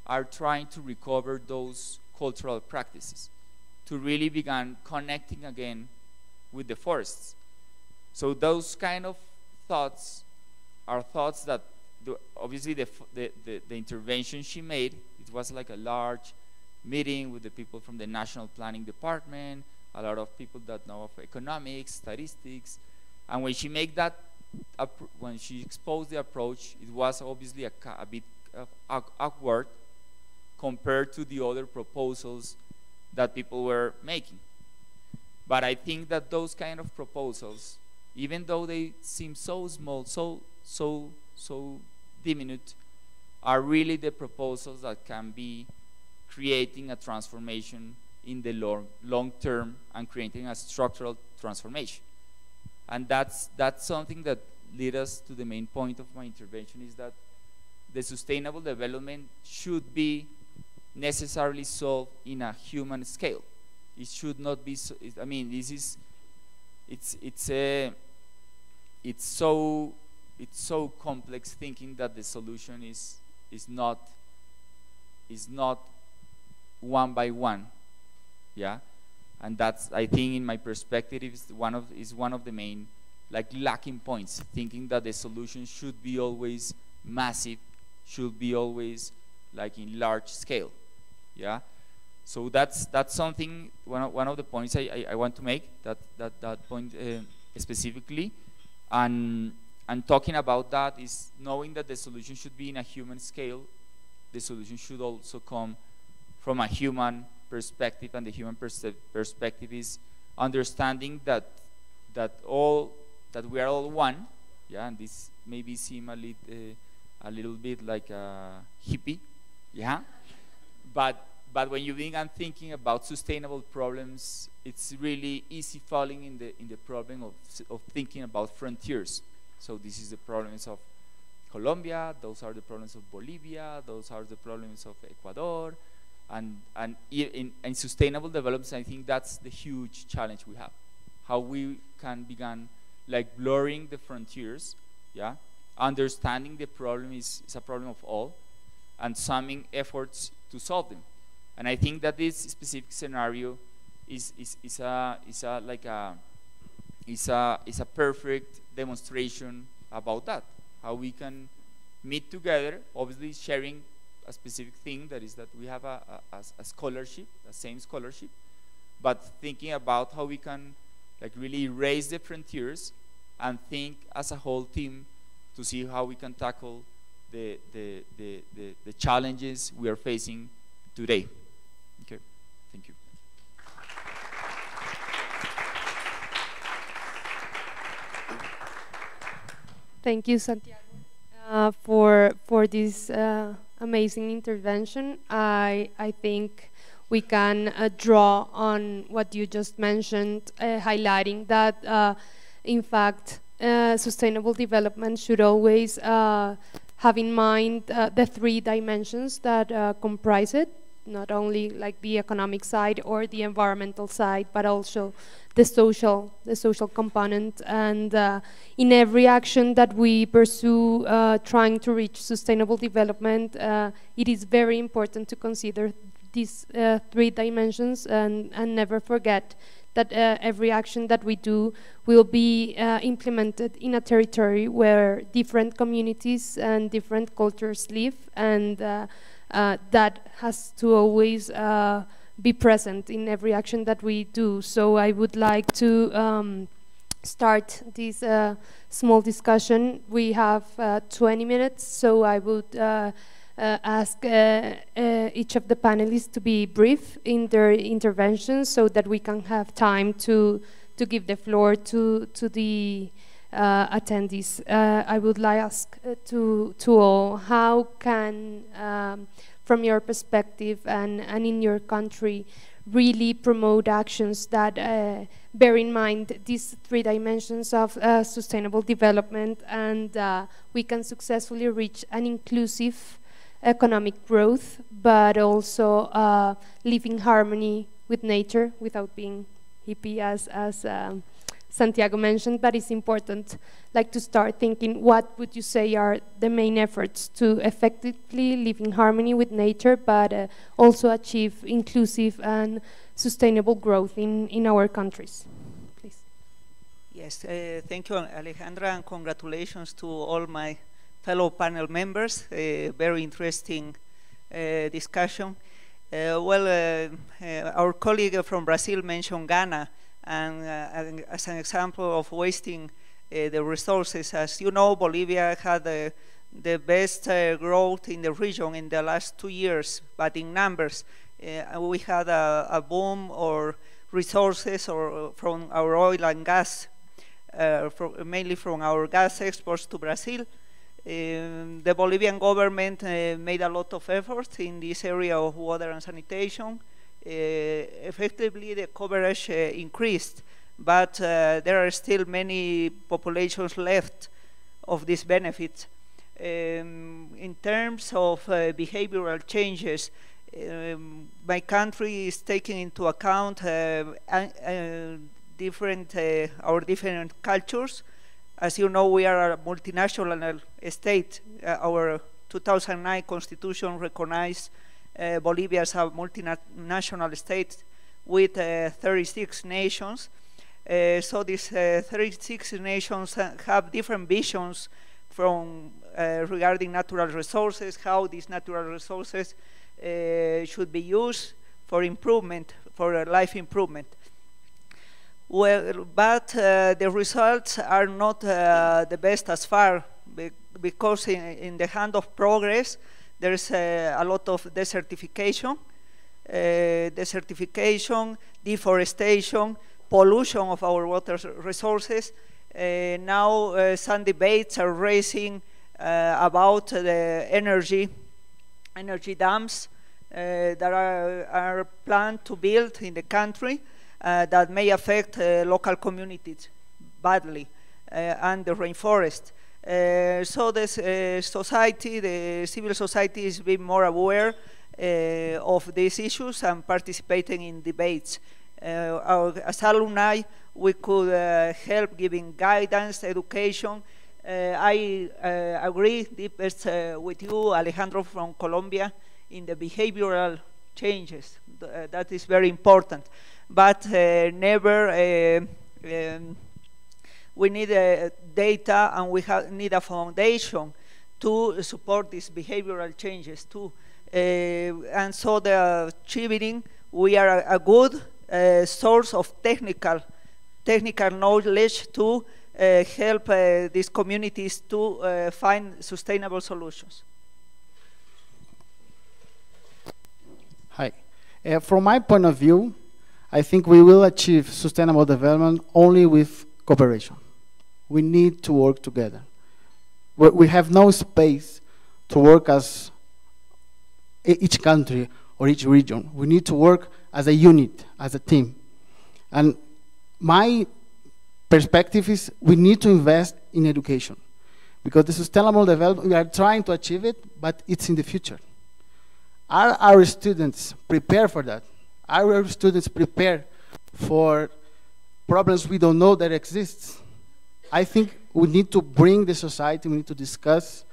are trying to recover those cultural practices, to really begin connecting again with the forests. So those kind of thoughts are thoughts that obviously the intervention she made, it was like a large meeting with the people from the National Planning Department, a lot of people that know of economics, statistics, and when she made that, when she exposed the approach, it was obviously a bit awkward compared to the other proposals that people were making. But I think that those kind of proposals, even though they seem so small, so diminutive, are really the proposals that can be creating a transformation in the long term and creating a structural transformation. And that's something that led us to the main point of my intervention, is that the sustainable development should be necessarily solved in a human scale. It should not be, I mean, this is, it's so complex thinking that the solution is not one by one, yeah, and that's, I think, in my perspective, is one of the main like lacking points. Thinking that the solution should be always massive, should be always like in large scale, yeah. So that's something, one of the points I want to make, that point specifically, and talking about that is knowing that the solution should be in a human scale. The solution should also come from a human perspective, and the human perspective is understanding that we are all one, yeah. And this maybe seem a little bit like a hippie, yeah. But when you begin thinking about sustainable problems, it's really easy falling in the problem of thinking about frontiers. So this is the problems of Colombia, those are the problems of Bolivia, those are the problems of Ecuador, and in sustainable development, I think that's the huge challenge we have. How we can begin like blurring the frontiers, yeah, understanding the problem is a problem of all, and summing efforts to solve them. And I think that this specific scenario is a perfect demonstration about that. How we can meet together, obviously sharing a specific thing, that is that we have a scholarship, the same scholarship, but thinking about how we can like really raise the frontiers and think as a whole team to see how we can tackle the challenges we are facing today. Okay, thank you. Thank you, Santiago, for this amazing intervention. I think we can draw on what you just mentioned, highlighting that, in fact, sustainable development should always have in mind the 3 dimensions that comprise it, not only like the economic side or the environmental side, but also the social component. And in every action that we pursue trying to reach sustainable development, it is very important to consider these 3 dimensions and never forget that every action that we do will be implemented in a territory where different communities and different cultures live, and that has to always be present in every action that we do. So I would like to start this small discussion. We have 20 minutes, so I would ask each of the panelists to be brief in their interventions so that we can have time to give the floor to the attendees. I would like to ask to all, how can, from your perspective and in your country, really promote actions that bear in mind these three dimensions of sustainable development, and we can successfully reach an inclusive economic growth, but also live in harmony with nature without being hippie, as Santiago mentioned. But it's important, like, to start thinking, what would you say are the main efforts to effectively live in harmony with nature, but also achieve inclusive and sustainable growth in our countries? Please. Yes, thank you, Alejandra, and congratulations to all my fellow panel members. Very interesting discussion. Our colleague from Brazil mentioned Ghana, and as an example of wasting the resources. As you know, Bolivia had the best growth in the region in the last 2 years, but in numbers. We had a boom or resources or from our oil and gas, mainly from our gas exports to Brazil. The Bolivian government made a lot of efforts in this area of water and sanitation. Effectively, the coverage increased, but there are still many populations left of these benefits. In terms of behavioral changes, my country is taking into account our different cultures. As you know, we are a multinational state. Our 2009 constitution recognized Bolivia as a multinational state with 36 nations. So these 36 nations have different visions from regarding natural resources, how these natural resources should be used for improvement, for life improvement. Well, but the results are not the best as far, because in the hand of progress, there's a lot of desertification, deforestation, pollution of our water resources. Now some debates are raising about the energy dams that are planned to build in the country that may affect local communities badly and the rainforest. So this society, the civil society, is being more aware of these issues and participating in debates. As alumni, we could help giving guidance, education. I agree deepest with you, Alejandro, from Colombia, in the behavioral changes. That is very important. But we need data, and we need a foundation to support these behavioral changes too. And so the Chevening, we are a good source of technical knowledge to help these communities to find sustainable solutions. Hi. From my point of view, I think we will achieve sustainable development only with cooperation. We need to work together. We have no space to work as each country or each region. We need to work as a unit, as a team. And my perspective is we need to invest in education, because the sustainable development, we are trying to achieve it, but it's in the future. Are our students prepared for that? Are our students prepared for problems we don't know that exist? I think we need to bring the society, we need to discuss,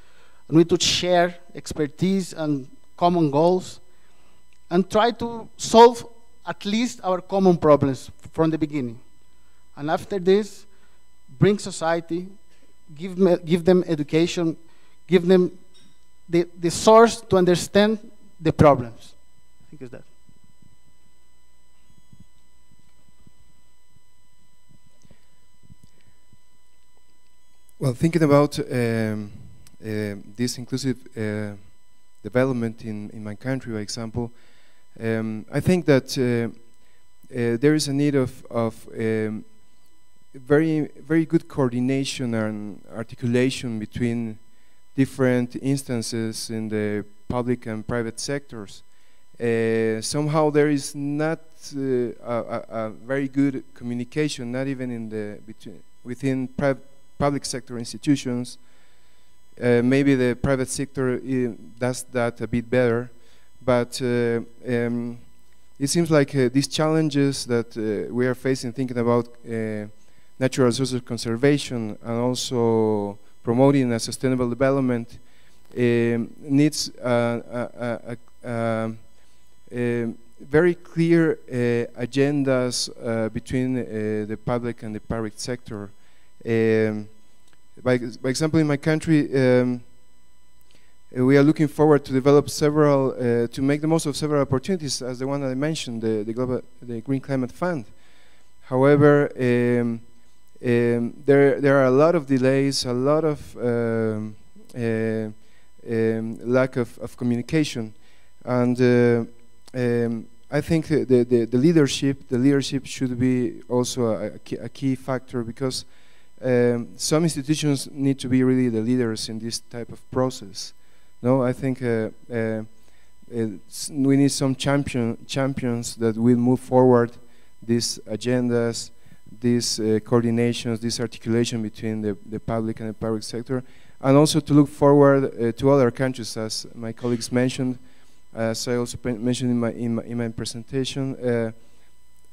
we need to share expertise and common goals, and try to solve at least our common problems from the beginning. And after this, bring society, give them education, give them the source to understand the problems. I think it's that. Well, thinking about this inclusive development in my country, for example, I think that there is a need of very good coordination and articulation between different instances in the public and private sectors. Somehow there is not a very good communication, not even in the within public sector institutions. Maybe the private sector does that a bit better, but it seems like these challenges that we are facing, thinking about natural resources conservation and also promoting a sustainable development, needs very clear agendas between the public and the private sector. By example, in my country, we are looking forward to develop several, to make the most of several opportunities, as the one that I mentioned, the Green Climate Fund. However, there are a lot of delays, a lot of lack of communication, and I think the leadership should be also a key factor, because some institutions need to be really the leaders in this type of process. No, I think we need some champions that will move forward these agendas, these coordinations, this articulation between the public and the private sector, and also to look forward to other countries, as my colleagues mentioned, as I also mentioned in my presentation.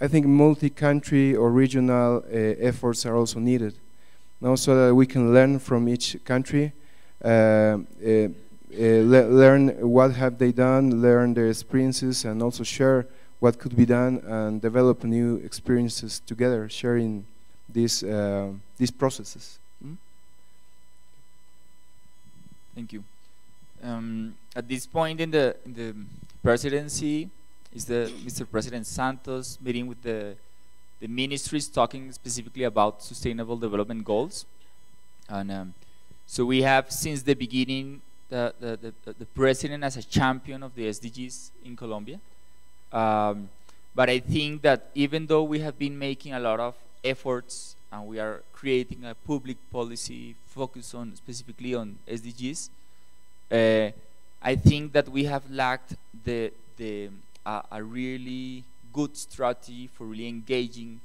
I think multi-country or regional efforts are also needed, now, so that we can learn from each country, learn what have they done, learn their experiences, and also share what could be done and develop new experiences together, sharing these processes. Thank you. At this point in the presidency, is Mr. President Santos meeting with the ministries, talking specifically about sustainable development goals. And so we have, since the beginning, the president as a champion of the SDGs in Colombia. But I think that even though we have been making a lot of efforts and we are creating a public policy focused on specifically on SDGs, I think that we have lacked a really good strategy for really engaging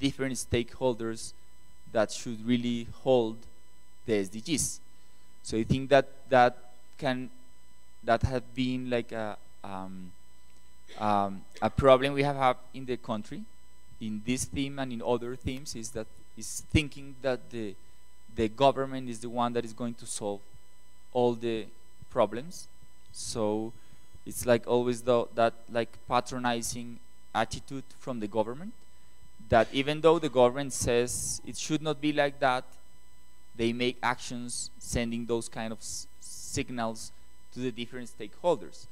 different stakeholders that should really hold the SDGs. So I think that has been like a problem we have had in the country, in this theme and in other themes, is thinking that the government is the one that is going to solve all the problems. So it's like always that like patronizing attitude from the government, that even though the government says it should not be like that, they make actions sending those kind of signals to the different stakeholders.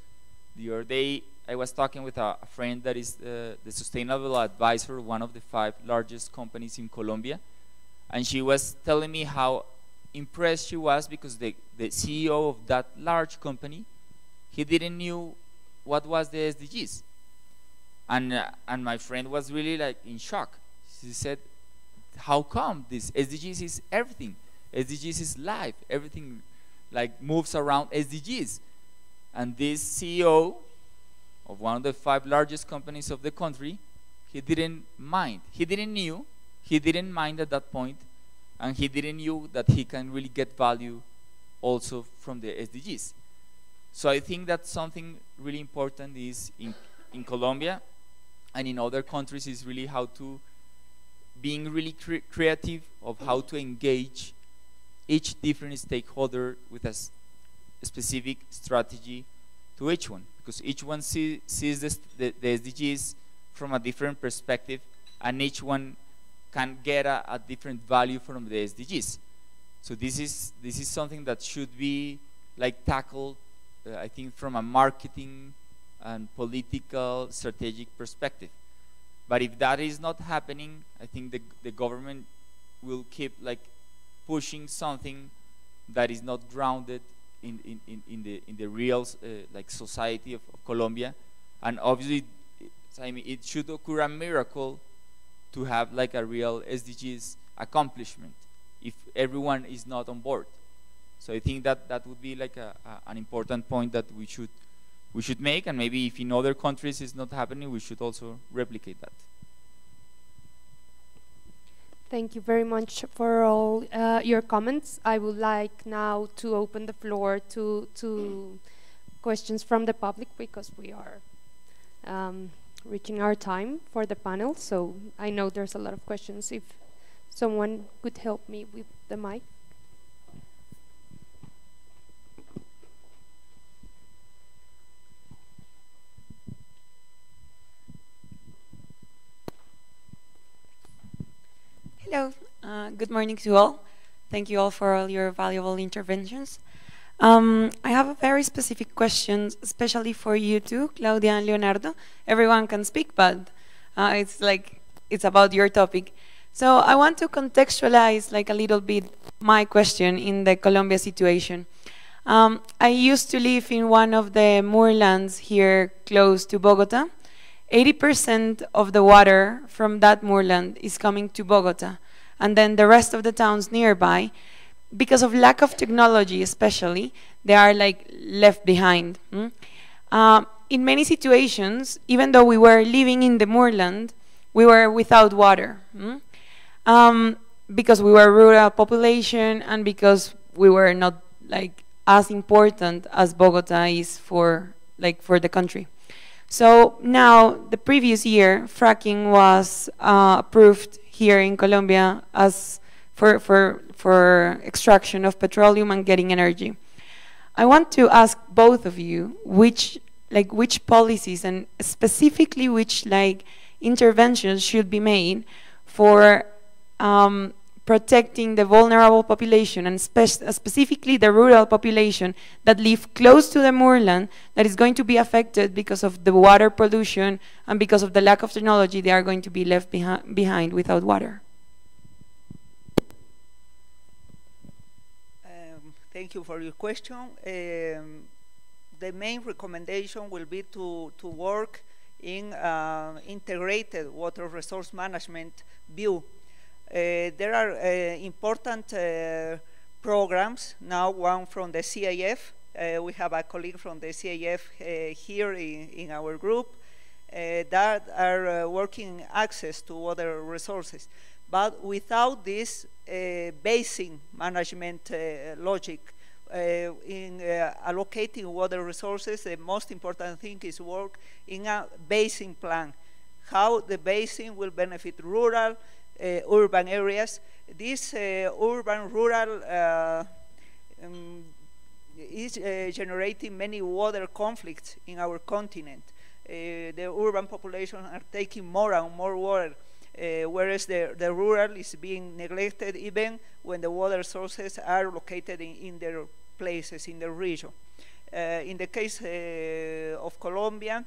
The other day I was talking with a friend that is the sustainable advisor, one of the 5 largest companies in Colombia, and she was telling me how impressed she was because the CEO of that large company, he didn't knew what was the SDGs. And my friend was really like in shock. She said, how come this SDGs is everything? SDGs is life. Everything like moves around SDGs. And this CEO of one of the 5 largest companies of the country, he didn't mind. He didn't mind at that point, and he didn't knew that he can really get value also from the SDGs. So I think that something really important is in Colombia and in other countries is really how to being really creative of how to engage each different stakeholder with a specific strategy to each one, because each one sees the SDGs from a different perspective, and each one can get a different value from the SDGs. So this is something that should be like tackled, I think, from a marketing and political strategic perspective. But if that is not happening, I think the government will keep like pushing something that is not grounded in the real like society of Colombia. And obviously, I mean, it should occur a miracle to have like a real SDGs accomplishment if everyone is not on board. So I think that would be like an important point that we should make, and maybe if in other countries it's not happening, we should also replicate that. Thank you very much for all your comments. I would like now to open the floor to questions from the public, because we are reaching our time for the panel. So I know there's a lot of questions. If someone could help me with the mic. Hello, good morning to all. Thank you all for all your valuable interventions. I have a very specific question, especially for you two, Claudia and Leonardo. Everyone can speak, but it's about your topic. So I want to contextualize like a little bit my question in the Colombia situation. I used to live in one of the moorlands here close to Bogota. 80% of the water from that moorland is coming to Bogota, and then the rest of the towns nearby, because of lack of technology especially, they are like left behind. In many situations, even though we were living in the moorland, we were without water, because we were a rural population and because we were not like as important as Bogota is for the country. So now, the previous year, fracking was approved here in Colombia as for extraction of petroleum and getting energy. I want to ask both of you which policies and specifically which interventions should be made for protecting the vulnerable population, and specifically the rural population that live close to the moorland, that is going to be affected because of the water pollution and because of the lack of technology. They are going to be left behind without water. Thank you for your question. The main recommendation will be to work in integrated water resource management view. There are important programs now, one from the CIF. We have a colleague from the CIF here in our group that are working access to water resources. But without this basin management logic in allocating water resources, the most important thing is work in a basin plan. How the basin will benefit rural, urban areas. This urban-rural is generating many water conflicts in our continent. The urban population are taking more and more water, whereas the rural is being neglected even when the water sources are located in their places, in the region. In the case of Colombia,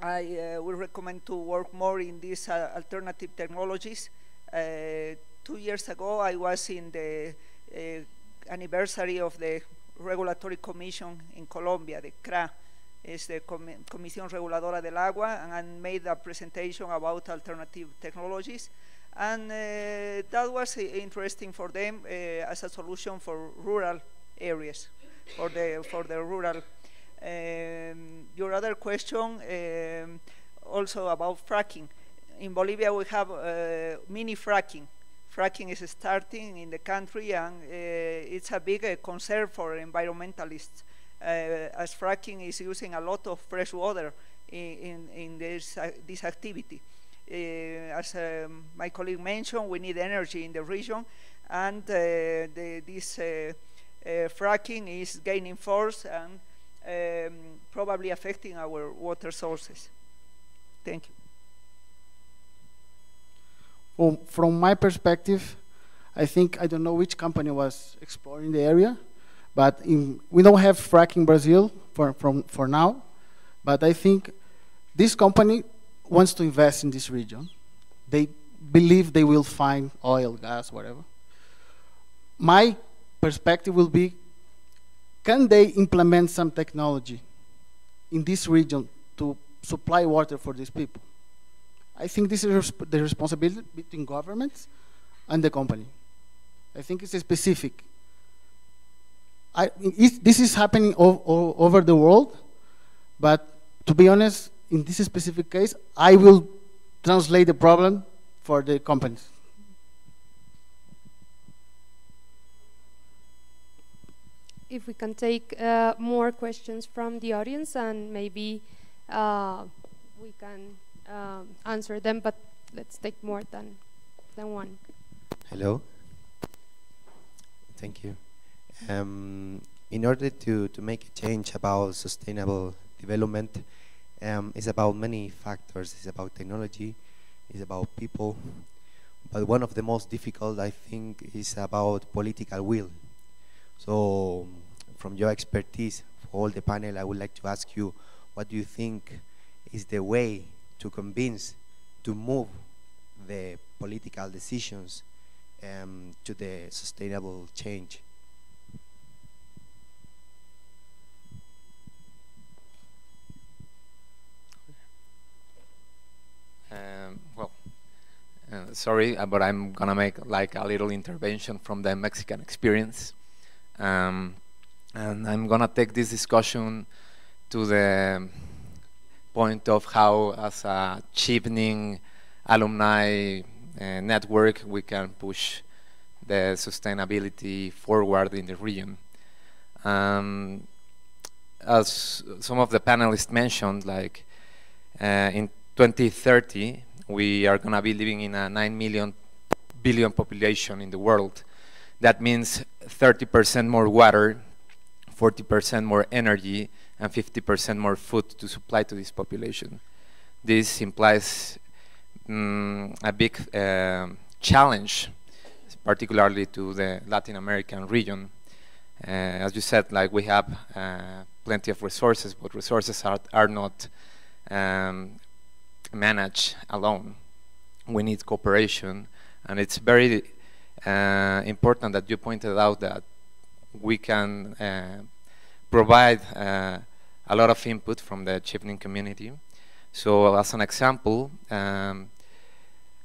I would recommend to work more in these alternative technologies. 2 years ago, I was in the anniversary of the Regulatory Commission in Colombia, the CRA, is the Comisión Reguladora del Agua, and I made a presentation about alternative technologies. And that was interesting for them as a solution for rural areas, for the rural. Your other question also about fracking. In Bolivia, we have mini fracking. Fracking is starting in the country, and it's a big concern for environmentalists, as fracking is using a lot of fresh water in this activity. As my colleague mentioned, we need energy in the region, and this fracking is gaining force and probably affecting our water sources. Thank you. From my perspective, I think, I don't know which company was exploring the area, but we don't have fracking in Brazil for now, but I think this company wants to invest in this region. They believe they will find oil, gas, whatever. My perspective will be, can they implement some technology in this region to supply water for these people? I think this is the responsibility between governments and the company. I think it's specific. This is happening all over the world, but to be honest, in this specific case, I will translate the problem for the companies. If we can take more questions from the audience, and maybe we can answer them, but let's take more than one. Hello. Thank you. In order to make a change about sustainable development, it's about many factors. It's about technology, it's about people, but one of the most difficult, I think, is about political will. So, from your expertise, for all the panel, I would like to ask you, what do you think is the way to convince, to move the political decisions to the sustainable change? Sorry, but I'm gonna make like a little intervention from the Mexican experience, and I'm gonna take this discussion to the point of how, as a Chevening alumni network, we can push the sustainability forward in the region. As some of the panelists mentioned, like in 2030, we are going to be living in a 9 billion population in the world. That means 30% more water, 40% more energy, and 50% more food to supply to this population. This implies a big challenge, particularly to the Latin American region. As you said, like, we have plenty of resources, but resources are not managed alone. We need cooperation, and it's very important that you pointed out that we can provide a lot of input from the Chevening community. So, as an example,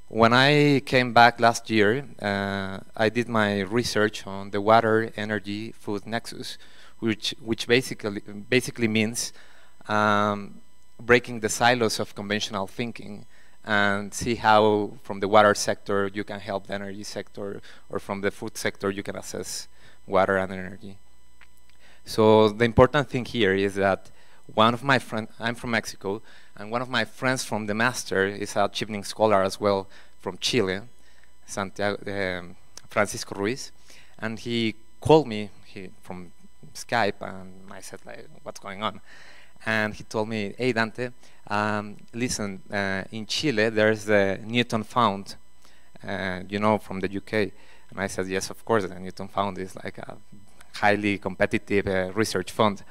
when I came back last year, I did my research on the water, energy, food nexus, which basically means breaking the silos of conventional thinking and see how from the water sector you can help the energy sector, or from the food sector you can assess water and energy. So the important thing here is that one of my friends, I'm from Mexico, and one of my friends from the master is a Chevening scholar as well from Chile, Santiago, Francisco Ruiz, and he called me from Skype, and I said, like, what's going on? And he told me, hey Dante, listen, in Chile there's the Newton Fund, you know, from the UK. And I said, yes, of course, the Newton Fund is like a highly competitive research fund.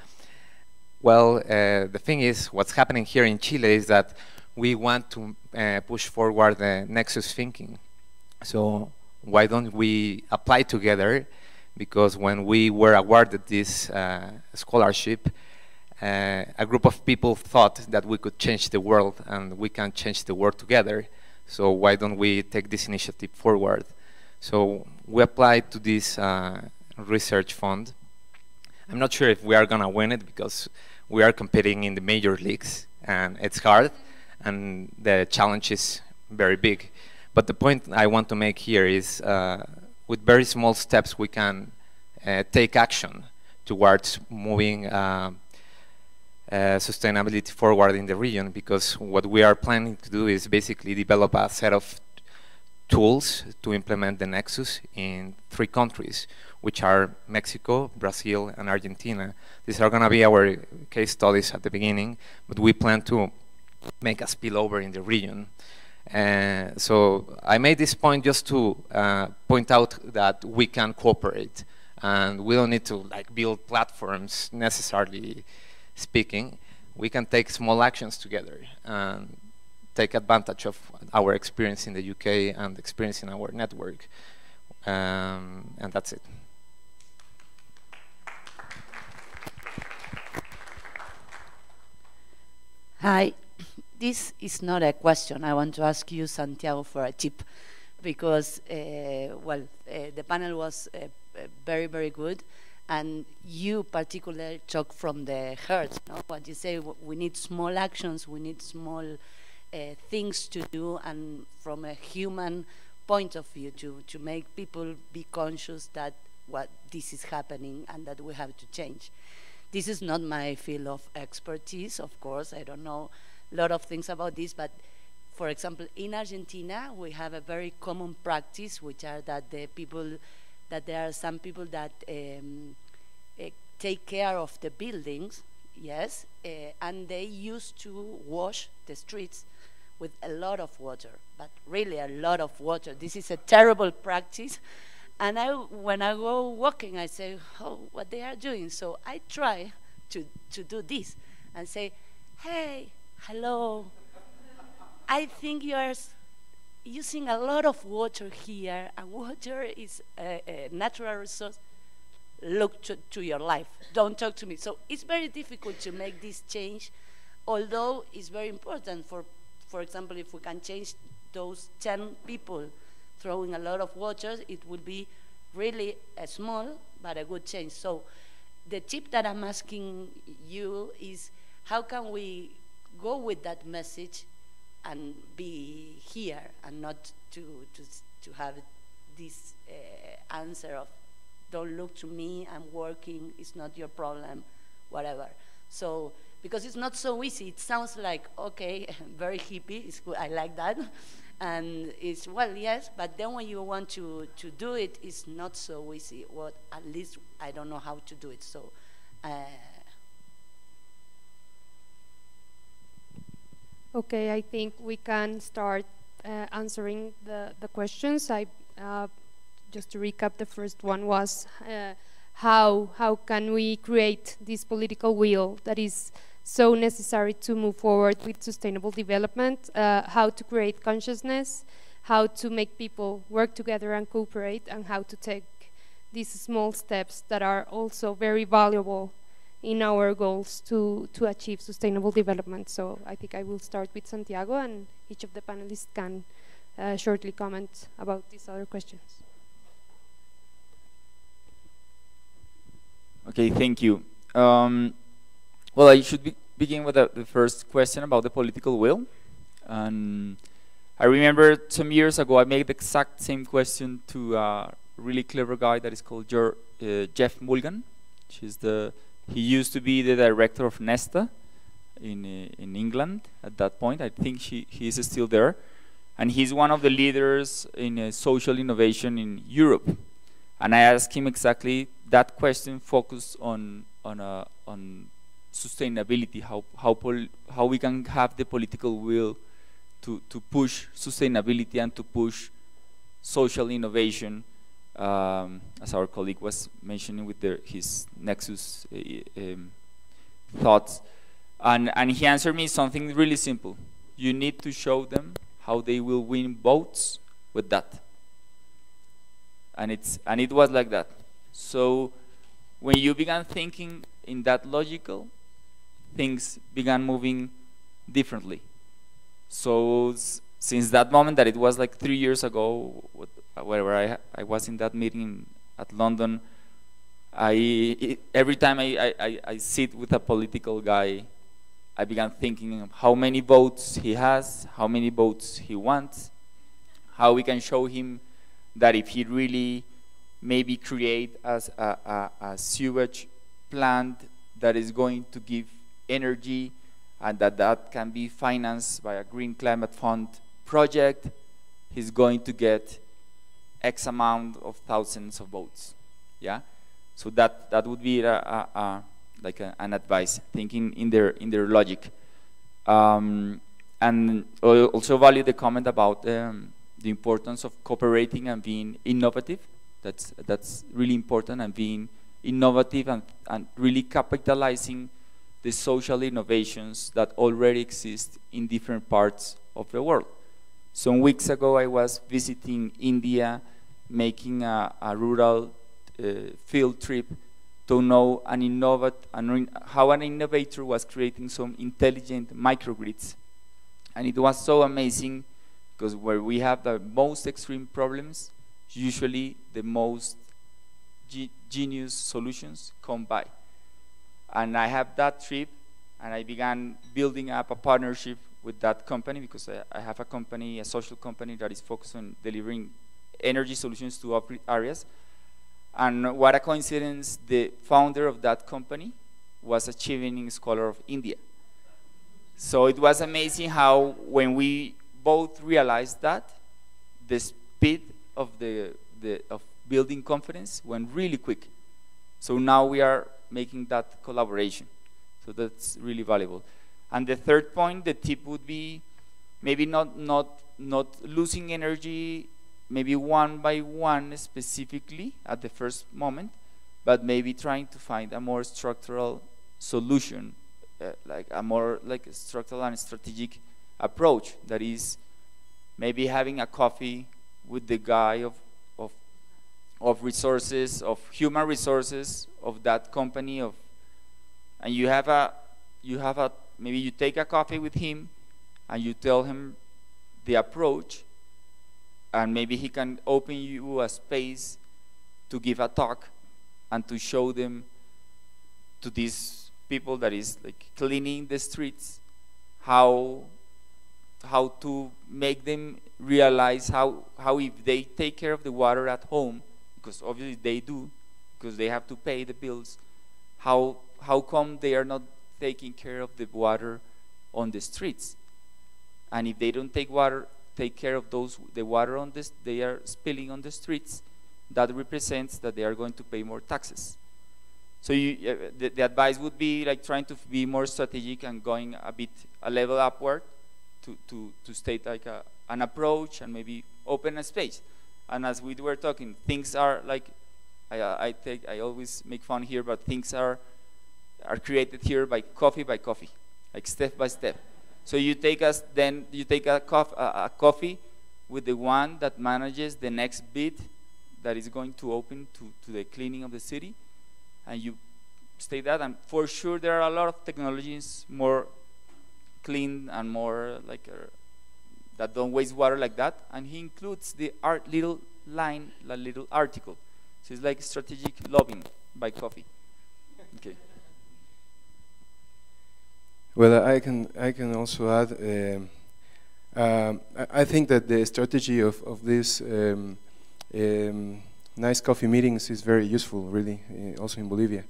Well, the thing is, what's happening here in Chile is that we want to push forward the nexus thinking. So why don't we apply together? Because when we were awarded this scholarship, a group of people thought that we could change the world, and we can change the world together. So why don't we take this initiative forward? So we applied to this research fund. I'm not sure if we are going to win it, because we are competing in the major leagues, and it's hard, and the challenge is very big. But the point I want to make here is with very small steps we can take action towards moving sustainability forward in the region, because what we are planning to do is basically develop a set of tools to implement the Nexus in 3 countries, which are Mexico, Brazil, and Argentina. These are going to be our case studies at the beginning, but we plan to make a spillover in the region. So I made this point just to point out that we can cooperate, and we don't need to like build platforms necessarily speaking. We can take small actions together and take advantage of our experience in the UK and experience in our network, and that's it. Hi, this is not a question. I want to ask you, Santiago, for a tip, because, the panel was very, very good, and you particularly talk from the heart, no? What you say, we need small actions, we need small things to do, and from a human point of view, to make people be conscious that this is happening and that we have to change. This is not my field of expertise, of course. I don't know a lot of things about this, but for example, in Argentina, we have a very common practice, which are that there are some people that take care of the buildings, yes, and they used to wash the streets with a lot of water, but really a lot of water. This is a terrible practice. And when I go walking, I say, oh, what they are doing. So I try to do this and say, hey, hello. I think you are using a lot of water here, and water is a natural resource. Look to your life. Don't talk to me. So it's very difficult to make this change, although it's very important. For example, if we can change those 10 people throwing a lot of water, it will be really a small but a good change. So the tip that I'm asking you is, how can we go with that message and be here and not to have this answer of, don't look to me, I'm working, it's not your problem, whatever. So, because it's not so easy. It sounds like, okay, very hippie, it's good, I like that. And it's, well, yes, but then when you want to do it, it's not so easy. Well, at least I don't know how to do it, so. Okay, I think we can start answering the questions. Just to recap, the first one was how can we create this political will that is so necessary to move forward with sustainable development, how to create consciousness, how to make people work together and cooperate, and how to take these small steps that are also very valuable in our goals to achieve sustainable development. So I think I will start with Santiago, and each of the panelists can shortly comment about these other questions. Okay, thank you. Well, I should begin with the first question about the political will. And I remember some years ago I made the exact same question to a really clever guy that is called Jeff Mulgan. He used to be the director of Nesta in England at that point. I think he is still there. And he's one of the leaders in social innovation in Europe. And I asked him exactly that question, focused on sustainability, how we can have the political will to push sustainability and to push social innovation, as our colleague was mentioning with his Nexus thoughts. And he answered me something really simple. You need to show them how they will win votes with that. And it was like that. So when you began thinking in that logical, things began moving differently. So since that moment, that it was like 3 years ago, wherever I was in that meeting at London, every time I sit with a political guy, I began thinking of how many votes he has, how many votes he wants, how we can show him that if he really maybe create as a sewage plant that is going to give energy, and that can be financed by a green climate fund project, he's going to get X amount of thousands of votes. Yeah, so that would be like an advice, thinking in their logic. And I also value the comment about the importance of cooperating and being innovative. That's really important, and being innovative and really capitalizing the social innovations that already exist in different parts of the world. Some weeks ago, I was visiting India, making a rural field trip to know how an innovator was creating some intelligent microgrids. And it was so amazing, because where we have the most extreme problems, usually the most genius solutions come by. And I have that trip, and I began building up a partnership with that company, because I have a company, a social company that is focused on delivering energy solutions to off-grid areas. And what a coincidence, the founder of that company was a Chevening scholar of India. So it was amazing how, when we both realized that, the speed of of building confidence went really quick. So now we are making that collaboration. So that's really valuable. And the third point, the tip would be maybe not losing energy, maybe one by one specifically at the first moment, but maybe trying to find a more structural solution, like a more structural and strategic approach. That is, maybe having a coffee with the guy of resources, of human resources of that company, and you have a maybe you take a coffee with him and you tell him the approach, and maybe he can open you a space to give a talk and to show them, to these people that is like cleaning the streets, how to make them realize how if they take care of the water at home, because obviously they do, because they have to pay the bills, how come they are not taking care of the water on the streets? And if they don't take care of the water on this, they are spilling on the streets, that represents that they are going to pay more taxes. So the advice would be like trying to be more strategic and going a level upward to state like an approach, and maybe open a space. And as we were talking, things are like, I always make fun here, but things are created here by coffee, like step by step. So you take a coffee with the one that manages the next bit that is going to open to the cleaning of the city, and you state that. And for sure, there are a lot of technologies more clean and more like that don't waste water like that. And he includes the little article. So it's like strategic lobbying by coffee. Okay. Well, I can also add. I think that the strategy of this nice coffee meetings is very useful, really, also in Bolivia.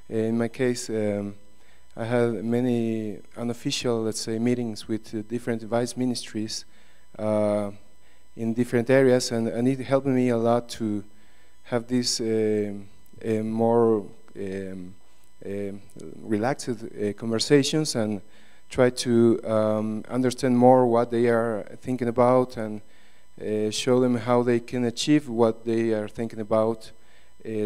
In my case, I had many unofficial, let's say, meetings with different vice ministries in different areas, and it helped me a lot to have this more relaxed conversations, and try to understand more what they are thinking about, and show them how they can achieve what they are thinking about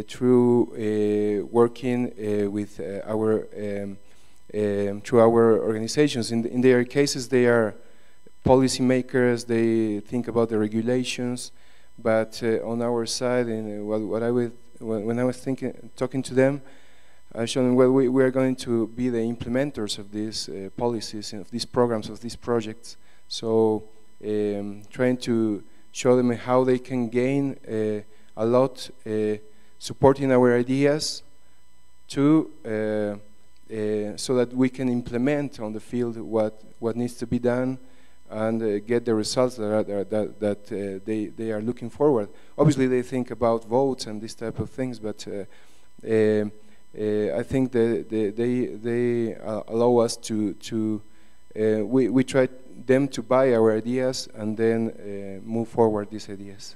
through working with through our organizations. In their cases, they are policymakers. They think about the regulations, but on our side, when I was talking to them, I showed them, well, we are going to be the implementers of these policies, of these programs, of these projects. So trying to show them how they can gain a lot supporting our ideas to so that we can implement on the field what needs to be done, and get the results that they are looking forward. Obviously, they think about votes and this type of things, but I think they allow us to we try them to buy our ideas and then move forward these ideas.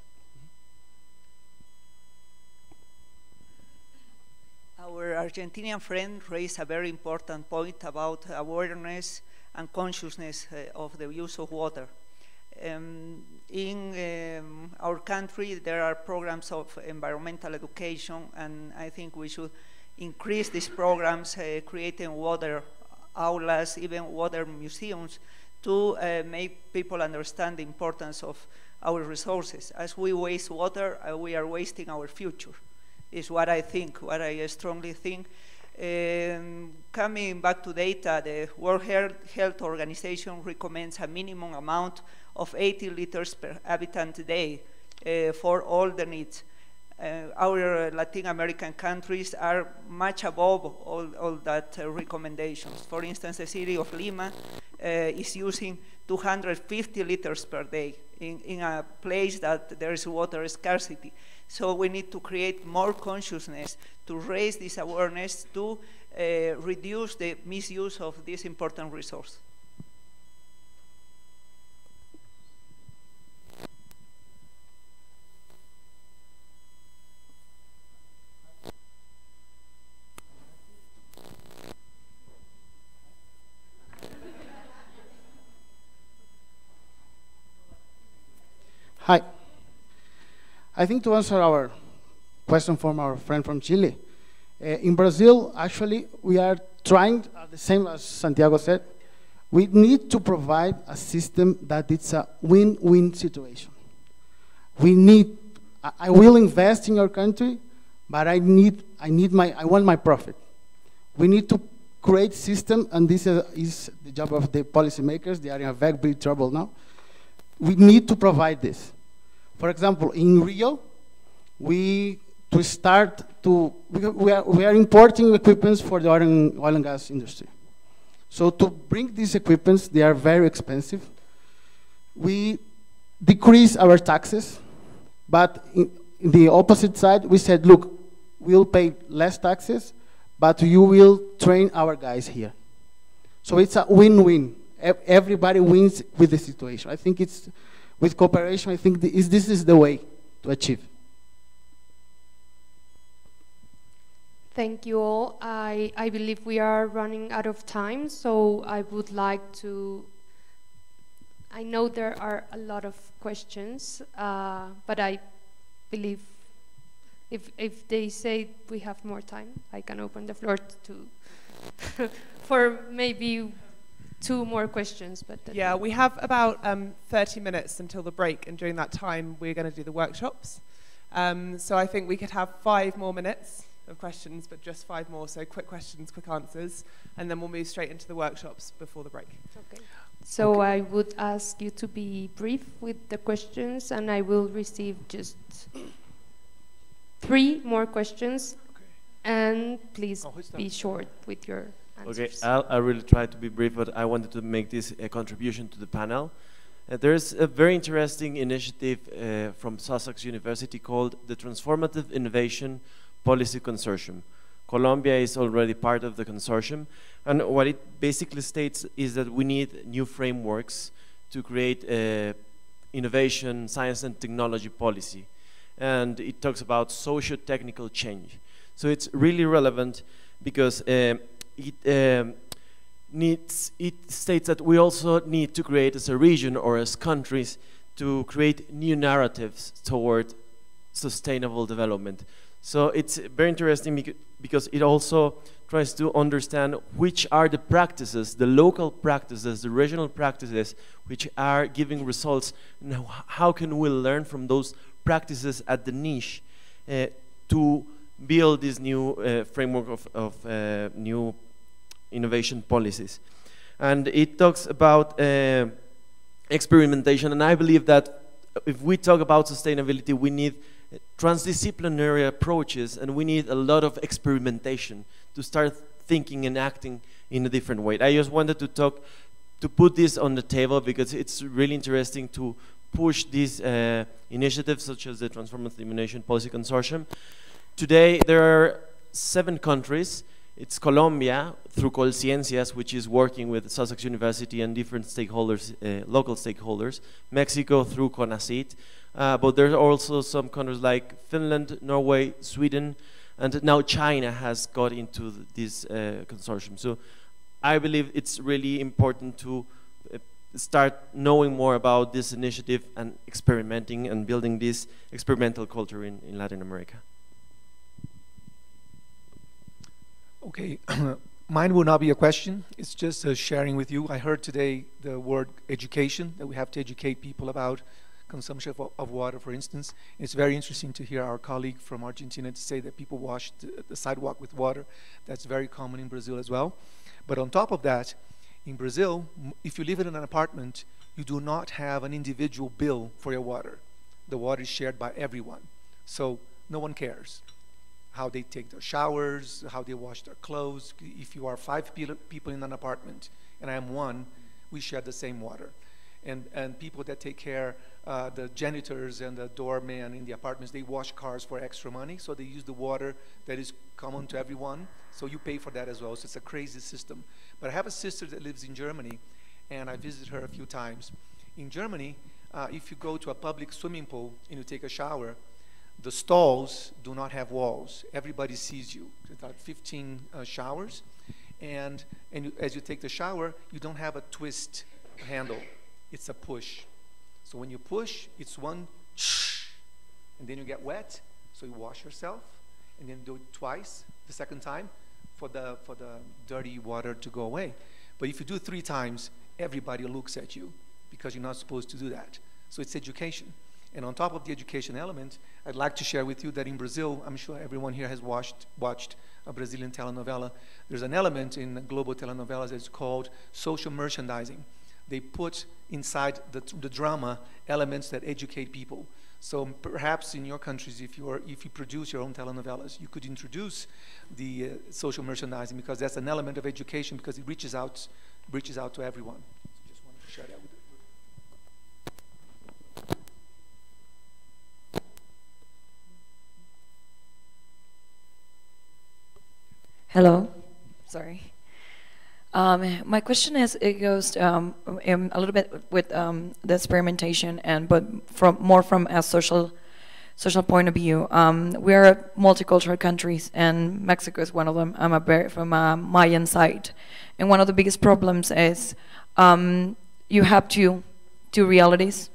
Our Argentinian friend raised a very important point about awareness and consciousness of the use of water. In our country, there are programs of environmental education, and I think we should increase these programs, creating water aulas, even water museums, to make people understand the importance of our resources. As we waste water, we are wasting our future, is what I think, what I strongly think. Coming back to data, the World Health Organization recommends a minimum amount of 80 liters per habitant a day for all the needs. Our Latin American countries are much above all that recommendations. For instance, the city of Lima is using 250 liters per day in a place that there is water scarcity. So we need to create more consciousness to raise this awareness to reduce the misuse of this important resource. Hi. I think to answer our question from our friend from Chile, in Brazil, actually, we are trying, the same as Santiago said, we need to provide a system that it's a win-win situation. We need, I will invest in your country, but I want my profit. We need to create system, and this is the job of the policymakers. They are in a very big trouble now. We need to provide this. For example, in Rio, we are importing equipment for the oil and gas industry. So to bring these equipments, they are very expensive. We decrease our taxes, but in the opposite side, we said, look, we'll pay less taxes, but you will train our guys here. So it's a win-win. Everybody wins with the situation. I think it's, with cooperation, I think this is the way to achieve. Thank you all. I believe we are running out of time, so I would like to, I know there are a lot of questions, but I believe if they say we have more time, I can open the floor to for maybe 2 more questions. But yeah, we have about 30 minutes until the break, and during that time we're going to do the workshops. So I think we could have 5 more minutes of questions, but just 5 more, so quick questions, quick answers, and then we'll move straight into the workshops before the break. Okay. So I would ask you to be brief with the questions, and I will receive just 3 more questions, and please be short with your answers. Okay, I'll really try to be brief, but I wanted to make this a contribution to the panel. There's a very interesting initiative from Sussex University called the Transformative Innovation Policy Consortium. Colombia is already part of the consortium, and what it basically states is that we need new frameworks to create innovation, science and technology policy. And it talks about socio-technical change. So it's really relevant because it states that we also need to create as a region or as countries to create new narratives toward sustainable development. So it's very interesting because it also tries to understand which are the practices, the local practices, the regional practices, which are giving results, and how can we learn from those practices at the niche to build this new framework of new innovation policies. And it talks about experimentation, and I believe that if we talk about sustainability, we need transdisciplinary approaches, and we need a lot of experimentation to start thinking and acting in a different way. I just wanted to put this on the table because it's really interesting to push these initiatives such as the Transformative Innovation Policy Consortium. Today there are 7 countries. It's Colombia through Colciencias, which is working with Sussex University and different stakeholders, local stakeholders. Mexico through CONACYT, but there are also some countries like Finland, Norway, Sweden, and now China has got into this consortium. So I believe it's really important to start knowing more about this initiative and experimenting and building this experimental culture in Latin America. Okay, mine will not be a question. It's just a sharing with you. I heard today the word education, that we have to educate people about consumption of water, for instance. It's very interesting to hear our colleague from Argentina to say that people wash the sidewalk with water. That's very common in Brazil as well. But on top of that, in Brazil, if you live in an apartment, you do not have an individual bill for your water. The water is shared by everyone. So no one cares how they take their showers, how they wash their clothes. If you are 5 people in an apartment and I am 1, we share the same water. And people that take care, the janitors and the doorman in the apartments, they wash cars for extra money, so they use the water that is common to everyone, so you pay for that as well. So it's a crazy system. But I have a sister that lives in Germany, and I visited her a few times. In Germany, if you go to a public swimming pool and you take a shower, the stalls do not have walls. Everybody sees you. There's about 15 showers, and as you take the shower, you don't have a twist handle. It's a push. So when you push, it's one shh, and then you get wet, so you wash yourself, and then do it twice, the second time, for the dirty water to go away. But if you do 3 times, everybody looks at you, because you're not supposed to do that. So it's education. And on top of the education element, I'd like to share with you that in Brazil, I'm sure everyone here has watched a Brazilian telenovela. There's an element in global telenovelas that's called social merchandising. They put inside the drama elements that educate people. So perhaps in your countries, if you produce your own telenovelas, you could introduce the social merchandising, because that's an element of education, because it reaches out to everyone. So just wanted to share that with you. Hello, sorry. My question is, it goes a little bit with the experimentation, but more from a social point of view. We are multicultural countries, and Mexico is one of them. I'm from a Mayan side, and one of the biggest problems is you have two realities: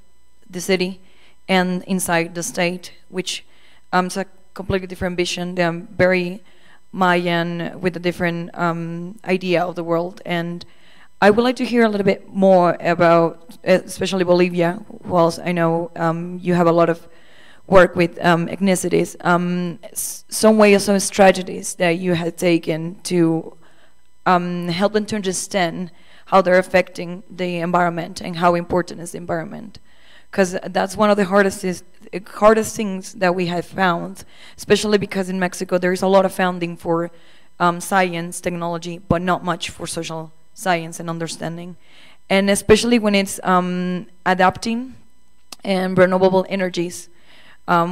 the city and inside the state, which is a completely different vision. They're very Mayan, with a different idea of the world. And I would like to hear a little bit more about, especially Bolivia, whilst I know you have a lot of work with ethnicities, some ways, some strategies that you have taken to help them to understand how they're affecting the environment and how important is the environment. Because that's one of the hardest things that we have found, especially because in Mexico there is a lot of funding for science, technology, but not much for social science and understanding. And especially when it's adapting and renewable energies.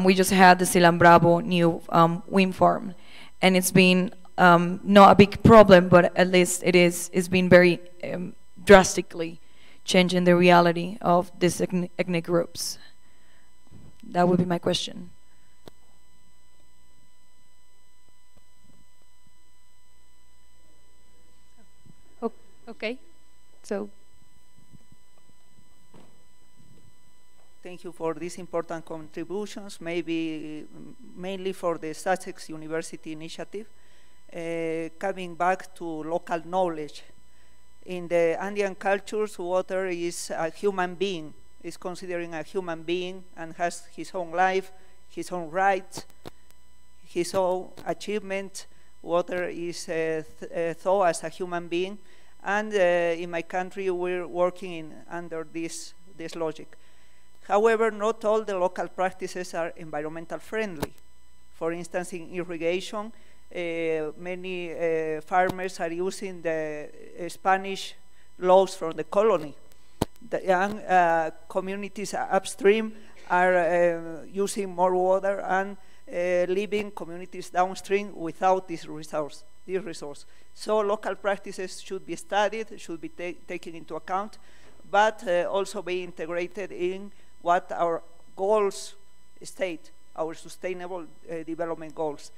We just had the Silan Bravo new wind farm, and it's been not a big problem, but at least it's been very drastically changing the reality of these ethnic groups. That would be my question. Okay, so. Thank you for these important contributions, maybe mainly for the Sussex University initiative. Coming back to local knowledge. In the Andean cultures, water is a human being, is considering a human being and has his own life, his own rights, his own achievement. Water is thought as a human being. And in my country, we're working under this logic. However, not all the local practices are environmental friendly. For instance, in irrigation, many farmers are using the Spanish laws from the colony. The young communities upstream are using more water and leaving communities downstream without this resource. So local practices should be studied, should be taken into account, but also be integrated in what our goals state, our sustainable development goals.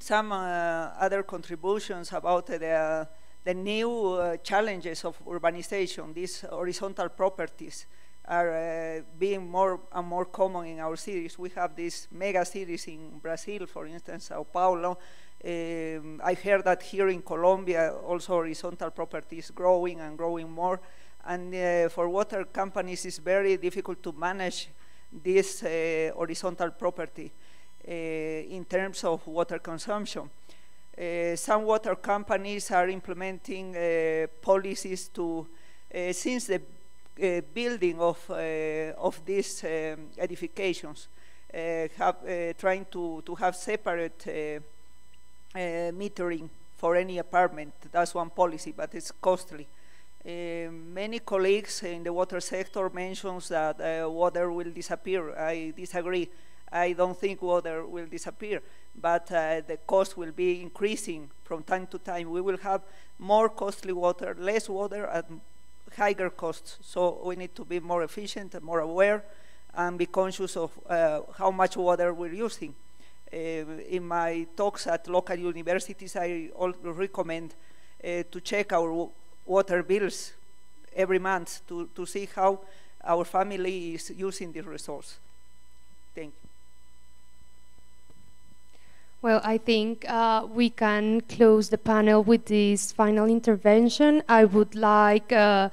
some other contributions about the new challenges of urbanization. These horizontal properties are being more and more common in our cities. We have these mega cities in Brazil, for instance, Sao Paulo. I heard that here in Colombia also horizontal property is growing and growing more. And for water companies, it's very difficult to manage this horizontal property in terms of water consumption. Some water companies are implementing policies to, since the building of these edifications, trying to have separate metering for any apartment. That's one policy, but it's costly. Many colleagues in the water sector mentions that water will disappear. I disagree. I don't think water will disappear, but the cost will be increasing from time to time. We will have more costly water, less water at higher costs. So we need to be more efficient and more aware and be conscious of how much water we're using. In my talks at local universities, I also recommend to check our water bills every month to see how our family is using the resource. Thank you. Well, I think we can close the panel with this final intervention. I would like to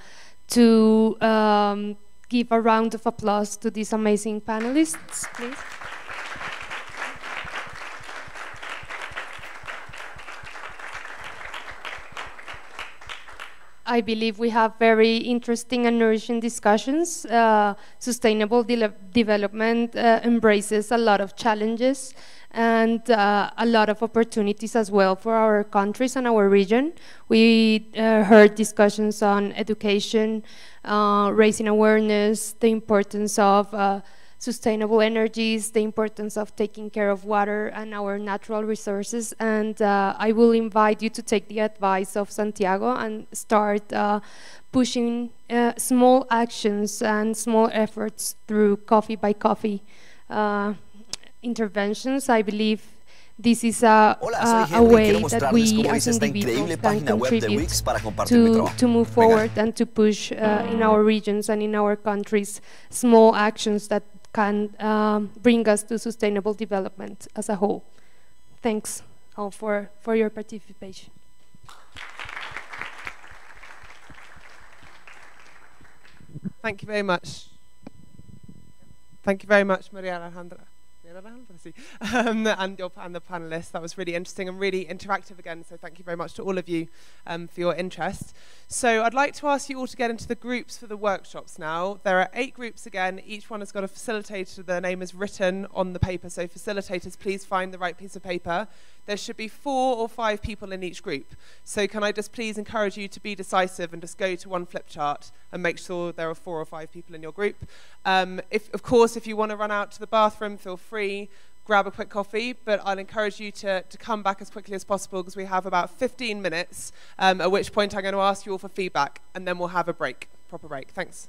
give a round of applause to these amazing panelists, please. I believe we have very interesting and nourishing discussions. Sustainable development embraces a lot of challenges and a lot of opportunities as well for our countries and our region. We heard discussions on education, raising awareness, the importance of sustainable energies, the importance of taking care of water and our natural resources. And I will invite you to take the advice of Santiago and start pushing small actions and small efforts through coffee by coffee interventions. I believe this is a way that we as individuals can contribute to move forward and to push in our regions and in our countries small actions that can bring us to sustainable development as a whole. Thanks all for your participation. Thank you very much. Thank you very much, Maria Alejandra. And the panelists. That was really interesting and really interactive again, so thank you very much to all of you for your interest. So I'd like to ask you all to get into the groups for the workshops now. There are 8 groups again. Each one has got a facilitator. Their name is written on the paper, so facilitators, please find the right piece of paper. There should be 4 or 5 people in each group. So can I just please encourage you to be decisive and just go to one flip chart and make sure there are 4 or 5 people in your group. Of course, if you want to run out to the bathroom, feel free, grab a quick coffee, but I'll encourage you to come back as quickly as possible because we have about 15 minutes, at which point I'm going to ask you all for feedback, and then we'll have a break, proper break. Thanks.